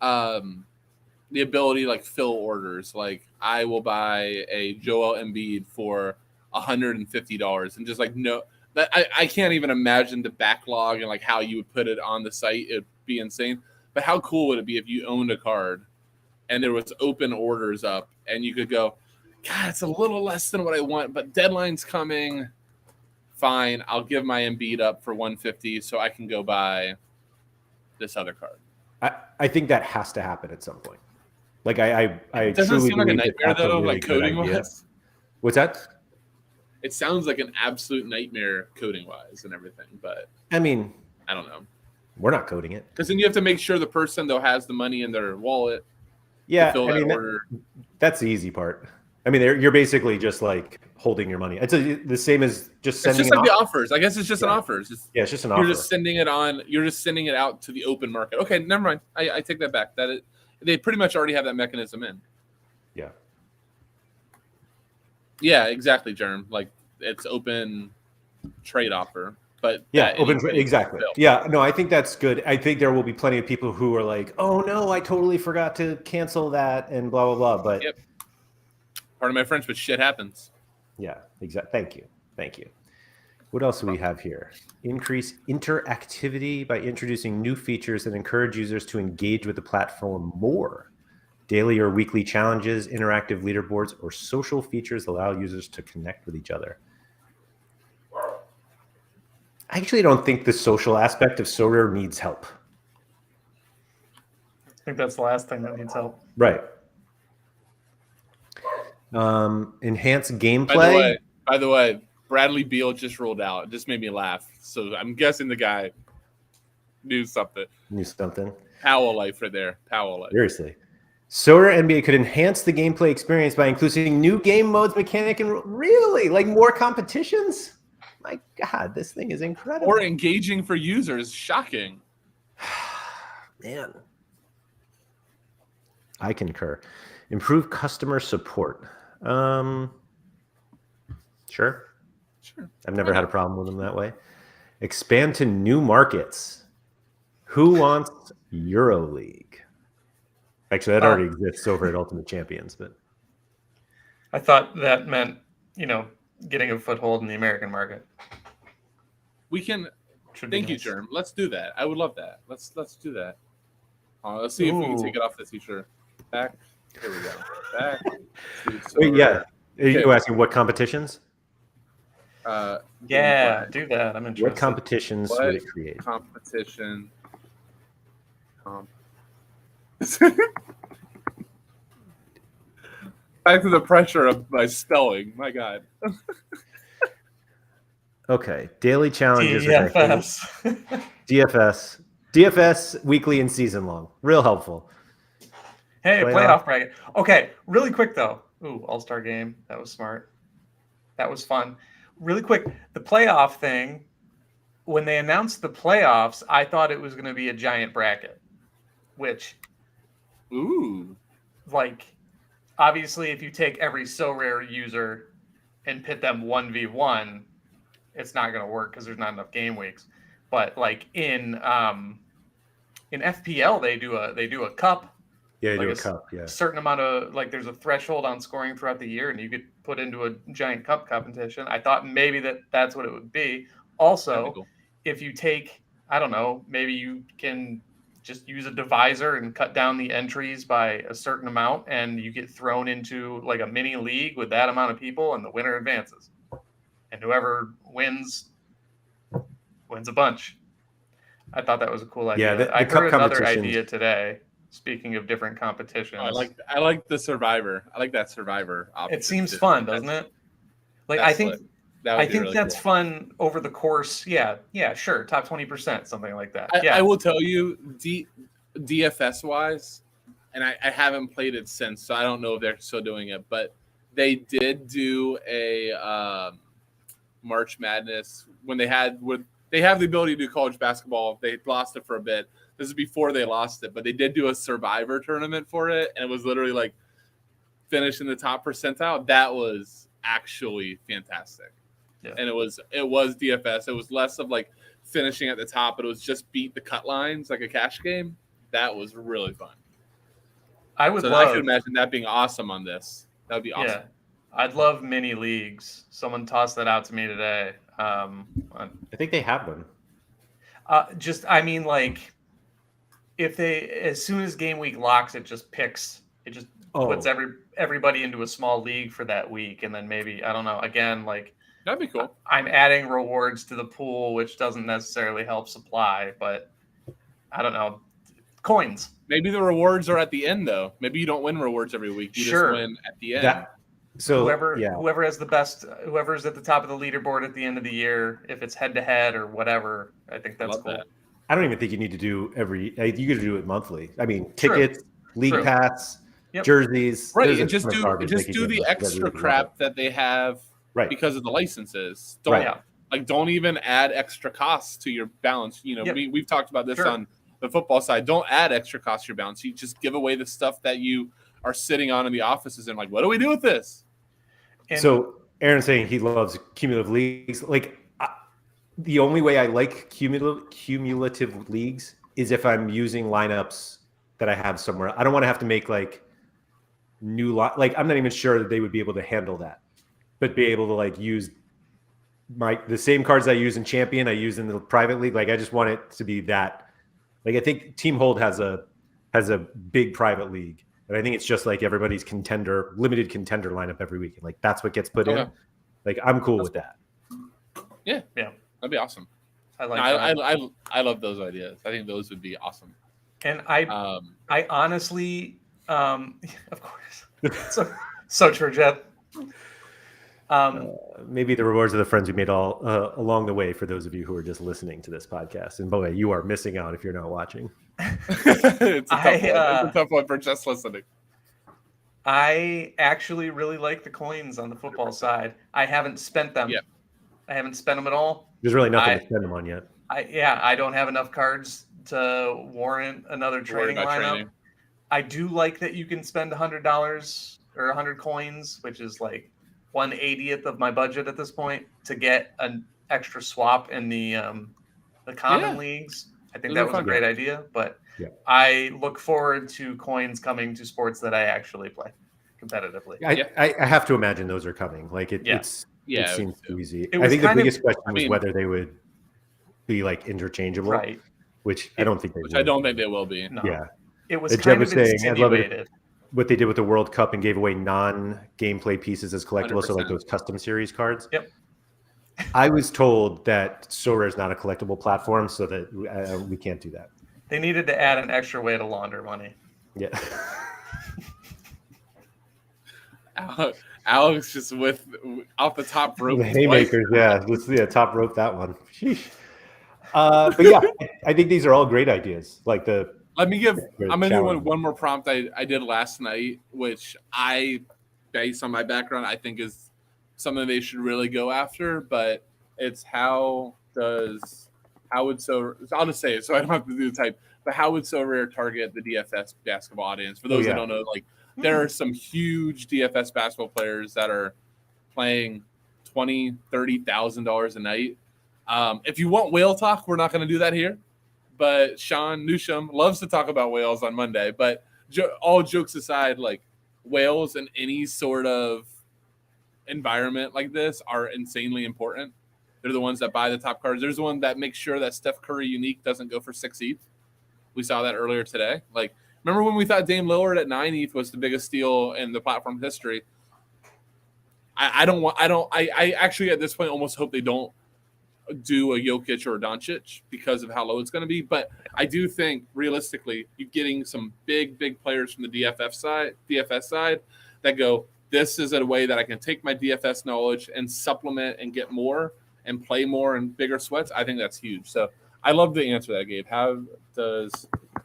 ability to like fill orders, like I will buy a Joel Embiid for $150 and just like no, that I can't even imagine the backlog and like how you would put it on the site. It'd be insane. But how cool would it be if you owned a card and there was open orders up and you could go, God, it's a little less than what I want, but deadline's coming. Fine, I'll give my Embiid up for $150 so I can go buy this other card. I think that has to happen at some point. Like I it doesn't truly seem like a believe nightmare though, really like coding wise. What's that? It sounds like an absolute nightmare coding wise and everything, but I mean, I don't know. We're not coding it because then you have to make sure the person though has the money in their wallet. Yeah, I mean that's the easy part. I mean, you're basically just like holding your money. It's the same as just sending. It's just like the offers. I guess it's just an offer. It's just an offer. You're just sending it on. You're just sending it out to the open market. Okay, never mind. I take that back. They pretty much already have that mechanism in. Yeah. Yeah, exactly, Germ. Like it's open trade offer, but yeah, exactly. Yeah, no, I think that's good. I think there will be plenty of people who are like, "Oh no, I totally forgot to cancel that," and blah blah blah. But pardon my French, but shit happens. Yeah, exactly. Thank you. What else do we have here? Increase interactivity by introducing new features that encourage users to engage with the platform more. Daily or weekly challenges, interactive leaderboards, or social features allow users to connect with each other. I actually don't think the social aspect of Sorare needs help. I think that's the last thing that needs help. Right. Enhance gameplay. By the way, Bradley Beal just rolled out. It just made me laugh. So I'm guessing the guy knew something. Powell life right there. Powell life. Seriously. Sorare NBA could enhance the gameplay experience by including new game modes, mechanic, and really like more competitions. My God, this thing is incredible. Or engaging for users. Shocking. Man. I concur. Improve customer support. Sure. I've never had a problem with them that way. Expand to new markets. Who wants EuroLeague? Actually, that already exists over at Ultimate Champions, but I thought that meant, getting a foothold in the American market. We can. Thank you, Germ. Let's do that. I would love that. Let's do that. Let's see if we can take it off the t-shirt. Back. Here we go. Back. Wait, yeah. Are you asking what competitions? Yeah, do that. I'm interested. What competitions would it create? Competition. Back to the pressure of my spelling. My God. Okay. Daily challenges. DFS. DFS weekly and season long. Real helpful. Hey, playoff bracket. Okay, really quick though. Ooh, All-Star game. That was smart. That was fun. Really quick, the playoff thing. When they announced the playoffs, I thought it was going to be a giant bracket, which, like, obviously, if you take every Sorare user and pit them 1v1, it's not going to work because there's not enough game weeks. But like in FPL, they do a cup. Yeah, like do a cup. Yeah, certain amount of there's a threshold on scoring throughout the year, and you could put into a giant cup competition. I thought maybe that's what it would be. Also, cool. If you take, I don't know, maybe you can just use a divisor and cut down the entries by a certain amount, and you get thrown into like a mini league with that amount of people, and the winner advances, and whoever wins a bunch. I thought that was a cool idea. Yeah, I heard another idea today. Speaking of different competitions, I like the Survivor. I like that Survivor option. It seems fun, doesn't it? Like I think really that's cool. Fun over the course. Yeah, sure. Top 20%, something like that. I will tell you, DFS wise, and I haven't played it since, so I don't know if they're still doing it. But they did do a March Madness when they have the ability to do college basketball. They lost it for a bit. This is before they lost it, but they did do a Survivor tournament for it, and it was literally like finish in the top percentile. That was actually fantastic. and it was DFS. It was less of like finishing at the top, but it was just beat the cut lines like a cash game. That was really fun. I could imagine that being awesome on this. That would be awesome. Yeah. I'd love mini leagues. Someone tossed that out to me today. I think they have them. If as soon as game week locks, it just puts everybody into a small league for that week, and then maybe, I don't know, again, like, that'd be cool. I'm adding rewards to the pool, which doesn't necessarily help supply, but I don't know. Coins. Maybe the rewards are at the end, though. Maybe you don't win rewards every week. You just win at the end. Whoever has the best, whoever's at the top of the leaderboard at the end of the year, if it's head to head or whatever, I think that's cool. That. I don't even think you need to do you got to do it monthly. I mean, tickets, league pass, jerseys. Right, and just do the extra crap that they have because of the licenses. Don't even add extra costs to your balance. You know, we've talked about this on the football side. Don't add extra costs to your balance. You just give away the stuff that you are sitting on in the offices and like, what do we do with this? So Aaron's saying he loves cumulative leagues. Like, the only way I like cumulative leagues is if I'm using lineups that I have somewhere. I don't want to have to make like new like, I'm not even sure that they would be able to handle that, but be able to like use the same cards I use in Champion, I use in the private league. Like, I just want it to be that. Like, I think Team Hold has a big private league, and I think it's just like everybody's limited contender lineup every week, and like that's what gets put in. Like, I'm cool with that. Yeah, that'd be awesome. I love those ideas. I think those would be awesome. And I honestly, of course, so true, Jeff. Maybe the rewards of the friends we made all along the way for those of you who are just listening to this podcast. And by the way, you are missing out if you're not watching. It's a tough one for just listening. I actually really like the coins on the football side. I haven't spent them. Yep. I haven't spent them at all. There's really nothing to spend them on yet. I don't have enough cards to warrant another trading lineup. I do like that you can spend $100 or 100 coins, which is like 1/80th of my budget at this point, to get an extra swap in the common leagues. I think that was a great idea, but I look forward to coins coming to sports that I actually play competitively. I have to imagine those are coming. Like it seems too easy. I think the biggest question was whether they would be like interchangeable, right? Which I don't think they. I don't think they will be. No. Yeah, it was kind of insinuated. What they did with the World Cup and gave away non-gameplay pieces as collectibles, 100%. So like those custom series cards. Yep. I was told that Sorare is not a collectible platform, so that we can't do that. They needed to add an extra way to launder money. Yeah. Alex just off the top rope. The haymakers, let's see, top rope that one. But yeah, I think these are all great ideas. Like I'm gonna do one more prompt I did last night, which based on my background, I think is something they should really go after. But it's I'll just say it so I don't have to do the type. But how would Sorare target the DFS basketball audience? For those that don't know, like there are some huge DFS basketball players that are playing $20,000, $30,000 a night. If you want whale talk, we're not going to do that here. But Sean Newsham loves to talk about whales on Monday. But all jokes aside, like whales in any sort of environment like this are insanely important. They're the ones that buy the top cards. There's the one that makes sure that Steph Curry unique doesn't go for 6 ETH. We saw that earlier today. Like, remember when we thought Dame Lillard at 9 ETH was the biggest steal in the platform history? I actually at this point almost hope they don't do a Jokic or a Doncic because of how low it's going to be. But I do think realistically, you're getting some big players from the DFS side that go, this is a way that I can take my DFS knowledge and supplement and get more and play more and bigger sweats. I think that's huge. So I love the answer that I gave. I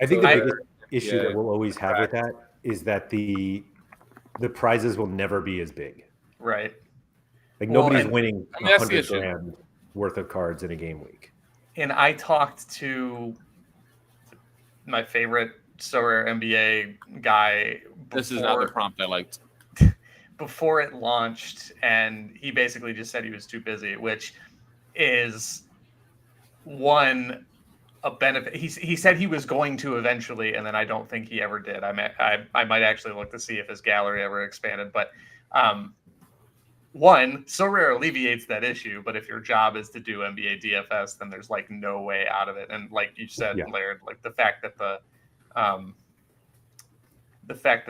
think the biggest issue that we'll always have with that is that the prizes will never be as big. Right. Like nobody's winning $100,000 worth of cards in a game week. And I talked to my favorite Sorare NBA guy. This is not the prompt I liked. before it launched, and he basically just said he was too busy, which is a benefit. He said he was going to eventually, and then I don't think he ever did. I might actually look to see if his gallery ever expanded. But Sorare alleviates that issue. But if your job is to do NBA DFS, then there's like no way out of it. And like you said, Laird, like the fact that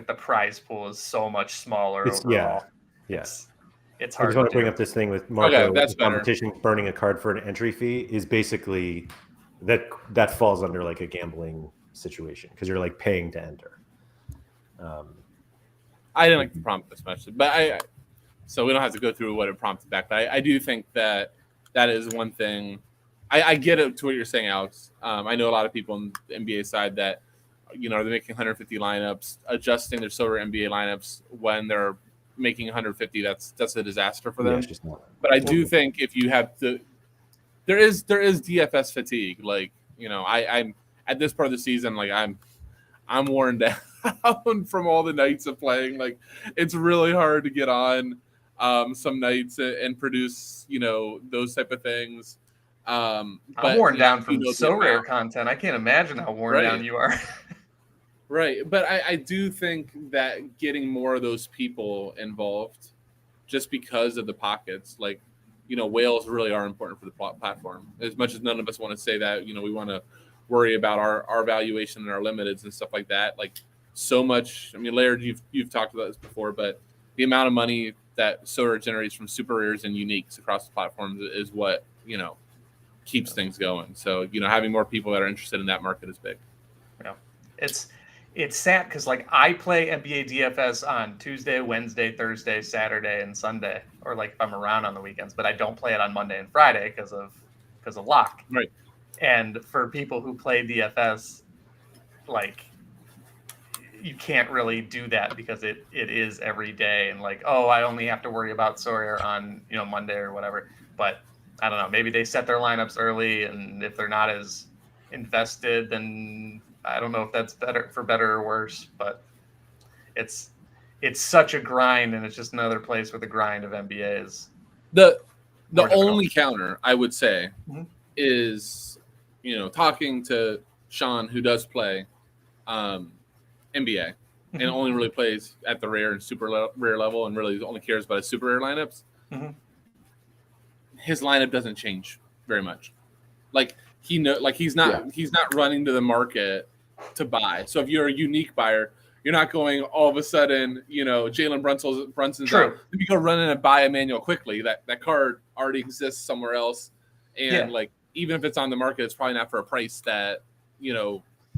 the prize pool is so much smaller overall. Yes. It's hard. I just want to bring up this thing with Marco. Okay, that's competition burning a card for an entry fee is basically that falls under like a gambling situation because you're like paying to enter. I didn't like the prompt this much, but so we don't have to go through what it prompted back. But I do think that is one thing. I get it to what you're saying, Alex. I know a lot of people on the NBA side that they're making 150 lineups, adjusting their Sorare NBA lineups when they're making 150. That's a disaster for them. Yeah, but I do think if you have there is DFS fatigue. Like I'm at this part of the season, like I'm worn down from all the nights of playing. Like it's really hard to get on some nights and produce those type of things. I'm worn down from Sorare content. I can't imagine how worn down you are. Right, but I do think that getting more of those people involved, just because of the pockets, like whales really are important for the platform. As much as none of us want to say that, we want to worry about our valuation and our limiteds and stuff like that. Like so much. I mean, Laird, you've talked about this before, but the amount of money that Sorare generates from super rares and uniques across the platforms is what keeps things going. So having more people that are interested in that market is big. Yeah, it's sad because like I play NBA DFS on Tuesday, Wednesday, Thursday, Saturday, and Sunday, or like if I'm around on the weekends, but I don't play it on Monday and Friday because of lock. Right. And for people who play DFS, like you can't really do that because it is every day and like, oh, I only have to worry about Sorare on Monday or whatever. But I don't know, maybe they set their lineups early, and if they're not as invested, then I don't know if that's better or worse, but it's such a grind, and it's just another place where the grind of NBA is. The only counter I would say is, talking to Sean, who does play NBA and only really plays at the rare and super rare level, and really only cares about his super rare lineups. His lineup doesn't change very much. Like he's not running to the market to buy. So if you're a unique buyer, you're not going all of a sudden, Jalen Brunson's True. out. Let me go run in and buy Emmanuel quickly. That card already exists somewhere else. And like, even if it's on the market, it's probably not for a price that,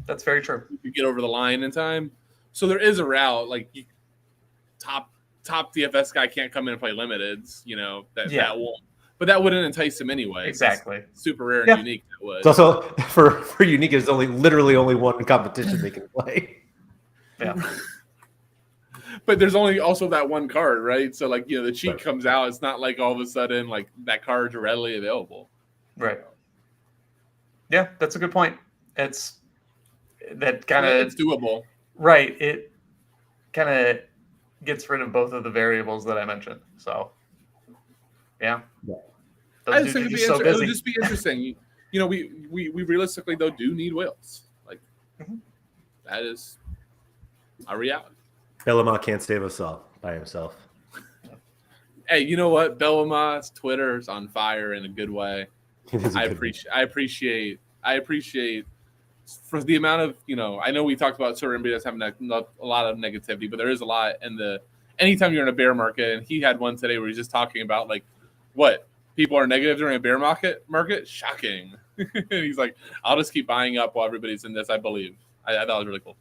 that's very true. You could get over the line in time. So there is a route. Like top DFS guy can't come in and play limiteds, that won't. But that wouldn't entice him anyway. Exactly. It's super rare and unique. That would. It's also for unique. There's literally only one competition they can play. Yeah. But there's only also that one card, right? So like the cheat comes out. It's not like all of a sudden like that card's readily available. Right. Yeah, that's a good point. It's doable. Right. It kind of gets rid of both of the variables that I mentioned. So. Yeah. I just think it would just be interesting. We realistically though do need whales. Like that is a reality. Bellama can't save us all by himself. Hey, you know what? Bellama's Twitter's on fire in a good way. I appreciate for the amount of I know we talked about Sorare NBA having a lot of negativity, but there is a lot anytime you're in a bear market, and he had one today where he's just talking about like what people are negative during a bear market. Shocking. And he's like, I'll just keep buying up while everybody's in this. I believe. I thought it was really cool.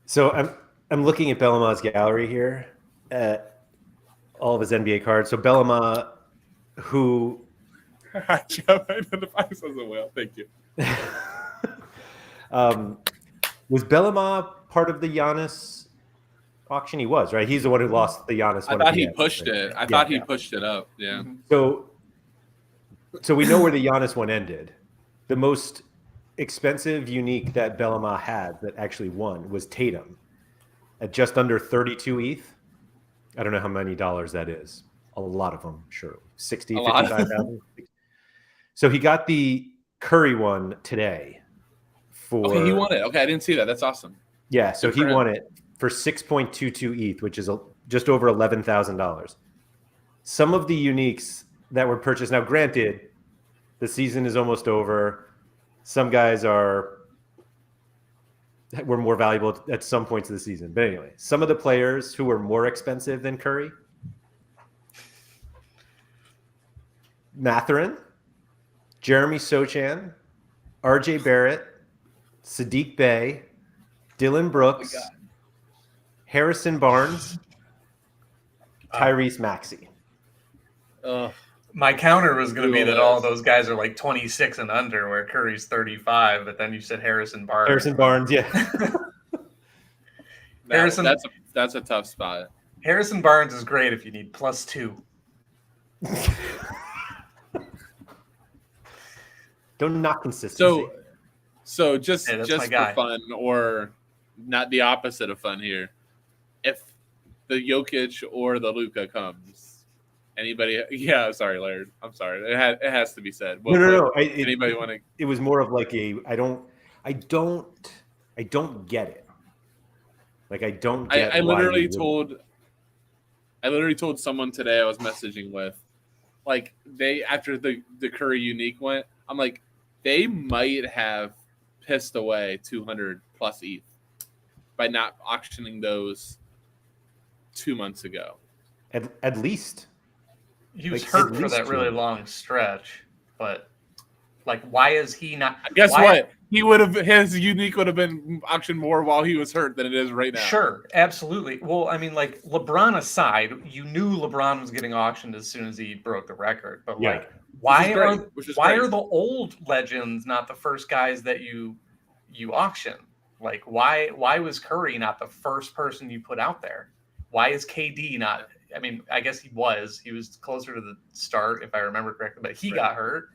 So I'm looking at Bellama's gallery here at all of his NBA cards. So Bellama, who identifies as a whale. Thank you. Was Bellama part of the Giannis auction? He was, right? He's the one who lost the Giannis one. I thought he pushed it. I thought he pushed it up. Yeah. So we know where the Giannis one ended. The most expensive unique that Bellama had that actually won was Tatum at just under 32 ETH. I don't know how many dollars that is. A lot of them, sure. 60, A lot. 55,000. So he got the Curry one today. Okay, he won it. Okay, I didn't see that. That's awesome. Yeah, so he won it for 6.22 ETH, which is just over $11,000. Some of the uniques that were purchased, now granted, the season is almost over. Some guys were more valuable at some points of the season. But anyway, some of the players who were more expensive than Curry: Mathurin, Jeremy Sochan, RJ Barrett, Sadiq Bey, Dylan Brooks, Harrison Barnes, Tyrese Maxey. My counter was going to be that all those guys are like 26 and under, where Curry's 35, but then you said Harrison Barnes. Harrison Barnes, yeah. That's a tough spot. Harrison Barnes is great if you need +2. Don't knock consistency. So just for fun, or not the opposite of fun here, if the Jokic or the Luka comes, anybody? Yeah, sorry, Laird. I'm sorry. It has to be said. No. Anybody want to? It was more of like I don't get it. Like I don't get. I literally told someone today I was messaging with, like after the Curry unique went, I'm like, they might have pissed away 200 plus ETH by not auctioning those 2 months ago. At least he was hurt for that really long stretch, but like, why is he not? Guess what? His unique would have been auctioned more while he was hurt than it is right now. Sure, absolutely. Well, I mean, like, LeBron aside, you knew LeBron was getting auctioned as soon as he broke the record. But like, why are the old legends not the first guys that you auction? Like, why was Curry not the first person you put out there? Why is KD not? I mean, I guess he was closer to the start, if I remember correctly, but he got hurt.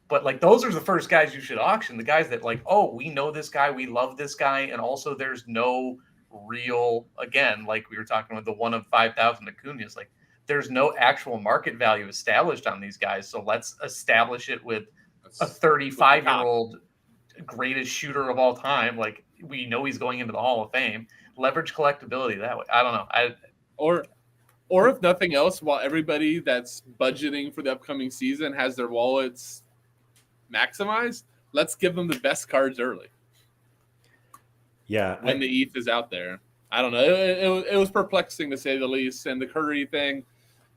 But like, those are the first guys you should auction. The guys that like, oh, we know this guy, we love this guy, and also there's no real, again, like we were talking about the 1 of 5,000 Acuñas, like there's no actual market value established on these guys. So let's establish it with a 35-year-old greatest shooter of all time. Like, we know he's going into the Hall of Fame. Leverage collectability that way. I don't know. Or if nothing else, while everybody that's budgeting for the upcoming season has their wallets maximized, let's give them the best cards early. Yeah, when the ETH is out there. I don't know. It was perplexing to say the least. And the Curry thing,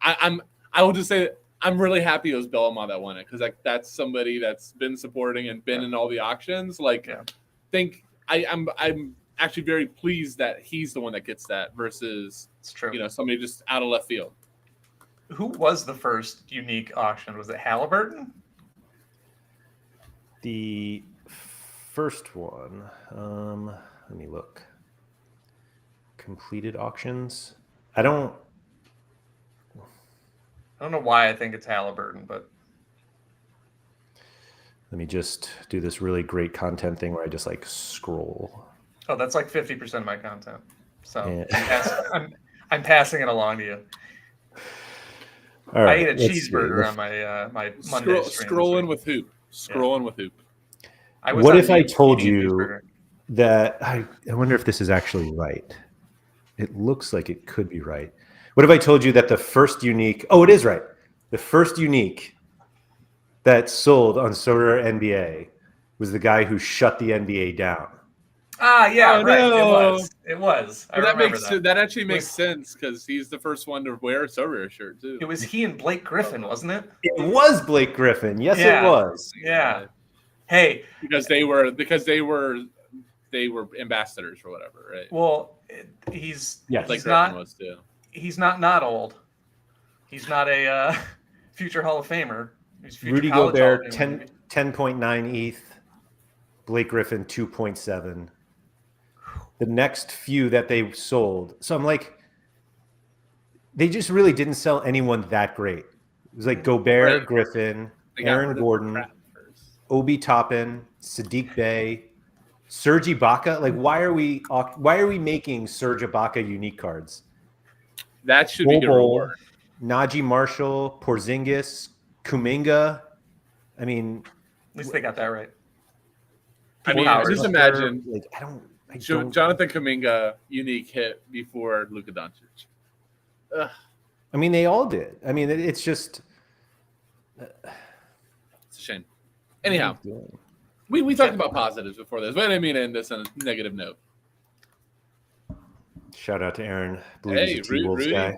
I will just say that I'm really happy it was Bellamont that won it, because like that's somebody that's been supporting and been in all the auctions. Like, I'm actually very pleased that he's the one that gets that versus somebody just out of left field. Who was the first unique auction? Was it Halliburton? The first one, let me look. Completed auctions. I don't know why I think it's Halliburton, but let me just do this really great content thing where I just like scroll. Oh, that's like 50% of my content. So I'm passing it along to you. All right, I ate a cheeseburger on my Monday stream. Scrolling with Hoop. With Hoop. What if I told you that I wonder if this is actually right? It looks like it could be right. What if I told you that the first unique? Oh, it is right. The first unique that sold on Sorare NBA was the guy who shut the NBA down. Ah, yeah, right. No. It was. That actually makes sense, because he's the first one to wear a Sorare shirt too. It was he and Blake Griffin, wasn't it? It was Blake Griffin. Yes, it was. Yeah. Hey, because they were ambassadors or whatever, right? Well, he's not old. He's not a future Hall of Famer. He's future Rudy Gobert 10.9 ETH, Blake Griffin 2.7. The next few that they sold, so I'm like, they just really didn't sell anyone that great. It was like Gobert, Griffin, Aaron Gordon, Obi Toppin, Sadiq Bey, Serge Ibaka. Like, why are we making Serge Ibaka unique cards? That should be your reward. Najee Marshall, Porzingis, Kuminga. I mean, at least they got that right. I mean, just imagine Jonathan Kuminga unique hit before Luka Doncic. Ugh. I mean, they all did. I mean, it's just it's a shame. Anyhow, we talked about positives before this, but I didn't mean to end this on a negative note. Shout out to Aaron. Hey, Rudy guy.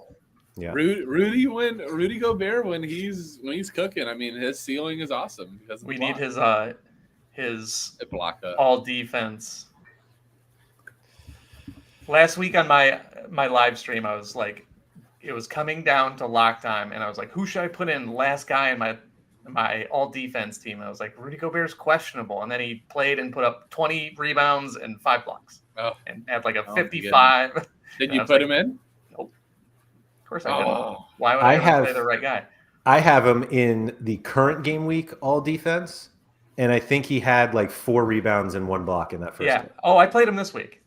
Yeah, Rudy Gobert when he's cooking. I mean, his ceiling is awesome because we need his all defense. Last week on my live stream, I was like, it was coming down to lock time, and I was like, who should I put in last guy in my all defense team? And I was like, Rudy Gobert's questionable, and then he played and put up 20 rebounds and 5 blocks, and had like a 55. Did you put him in? Nope. Of course I didn't. Why would I play the right guy? I have him in the current game week all defense, and I think he had like 4 rebounds and 1 block in that first game. Oh, I played him this week.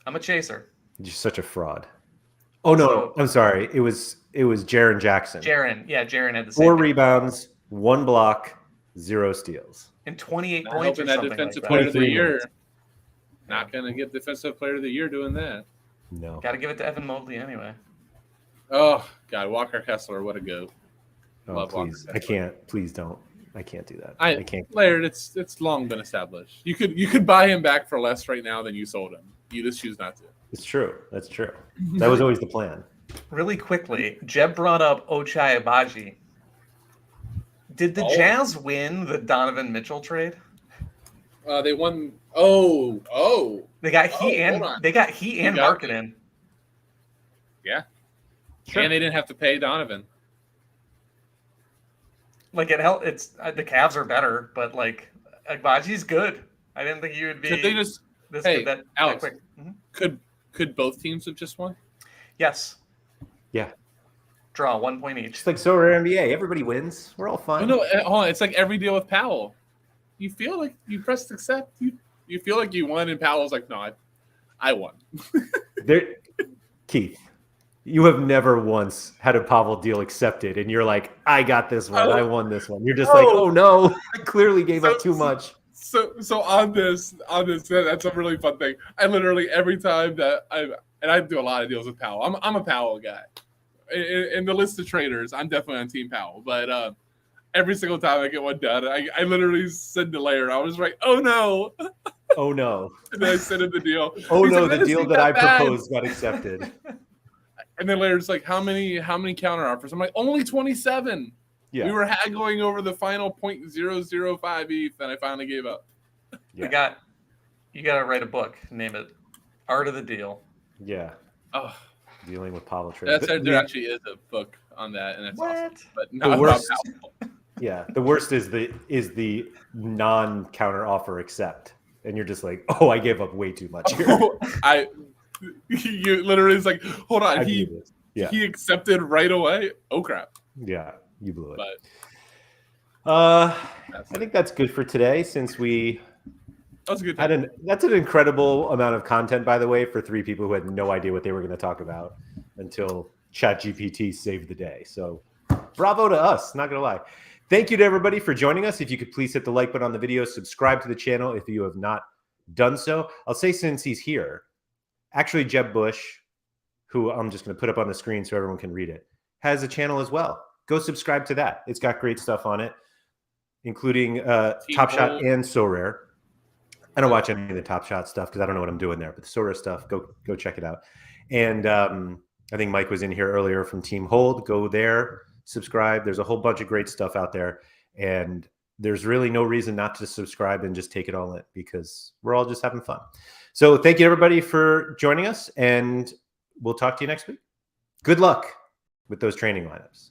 I'm a chaser. You're such a fraud. Oh no, I'm sorry. It was Jaren Jackson. Jaren had the same 4 rebounds, 1 block, 0 steals, and 28 points. Hoping that defensive player of the year. Not gonna get defensive player of the year doing that. No. Got to give it to Evan Mobley anyway. Oh God, Walker Kessler, what a goat. Oh, please, I can't. Please don't. I can't do that. I can't. Laird, it's long been established. You could buy him back for less right now than you sold him. You just choose not to. It's true. That's true. That was always the plan. Really quickly, Jeb brought up Ochai Agbaji. Did the Jazz win the Donovan Mitchell trade? They won. Oh. They got Heat and Markkanen. Yeah. Sure. And they didn't have to pay Donovan. Like it helped. It's the Cavs are better, but like Agbaji's good. I didn't think you would be. Could they just? This hey, that Alex. quick. Mm-hmm. Could both teams have just won? Yes. Yeah. Draw 1 point each. It's like Sorare NBA. Everybody wins. We're all fine. Oh, no, hold on. It's like every deal with Powell. You feel like you pressed accept. You feel like you won, and Powell's like, no, I won. Keith, you have never once had a Pavel deal accepted, and you're like, I got this one. I won this one. You're just like, oh no, I clearly gave up too much. So on this, that's a really fun thing. I literally every time that I do a lot of deals with Powell. I'm a Powell guy. In the list of traders, I'm definitely on Team Powell. But every single time I get one done, I literally send to Laird. I was like, oh no. Oh no. And then I sent him the deal. Oh no, the deal that I proposed got accepted. And then Laird's like, how many counter offers? I'm like, only 27. Yeah. We were haggling over the final 0.005 ETH, and I finally gave up. Yeah. You got to write a book. Name it Art of the Deal. Yeah. Oh. Dealing with Pavel trade. There actually is a book on that, and it's awesome. But not about Pavel. Yeah. The worst is the non-counter offer accept. And you're just like, oh, I gave up way too much here. You literally is like, hold on, he accepted right away. Oh crap. Yeah, you blew it. But I think that's good for today since we that's an incredible amount of content, by the way, for 3 people who had no idea what they were going to talk about until ChatGPT saved the day. So bravo to us, not gonna lie. Thank you to everybody for joining us. If you could please hit the like button on the video, subscribe to the channel if you have not done so. I'll say since he's here, actually Jeb Bush, who I'm just going to put up on the screen so everyone can read it, has a channel as well. Go subscribe to that. It's got great stuff on it, including Top Shot and Sorare. I don't watch any of the Top Shot stuff because I don't know what I'm doing there, but the Sorare stuff, go check it out. And I think Mike was in here earlier from Team Hold. Go there, subscribe. There's a whole bunch of great stuff out there, and there's really no reason not to subscribe and just take it all in because we're all just having fun. So thank you everybody for joining us, and we'll talk to you next week. Good luck with those training lineups.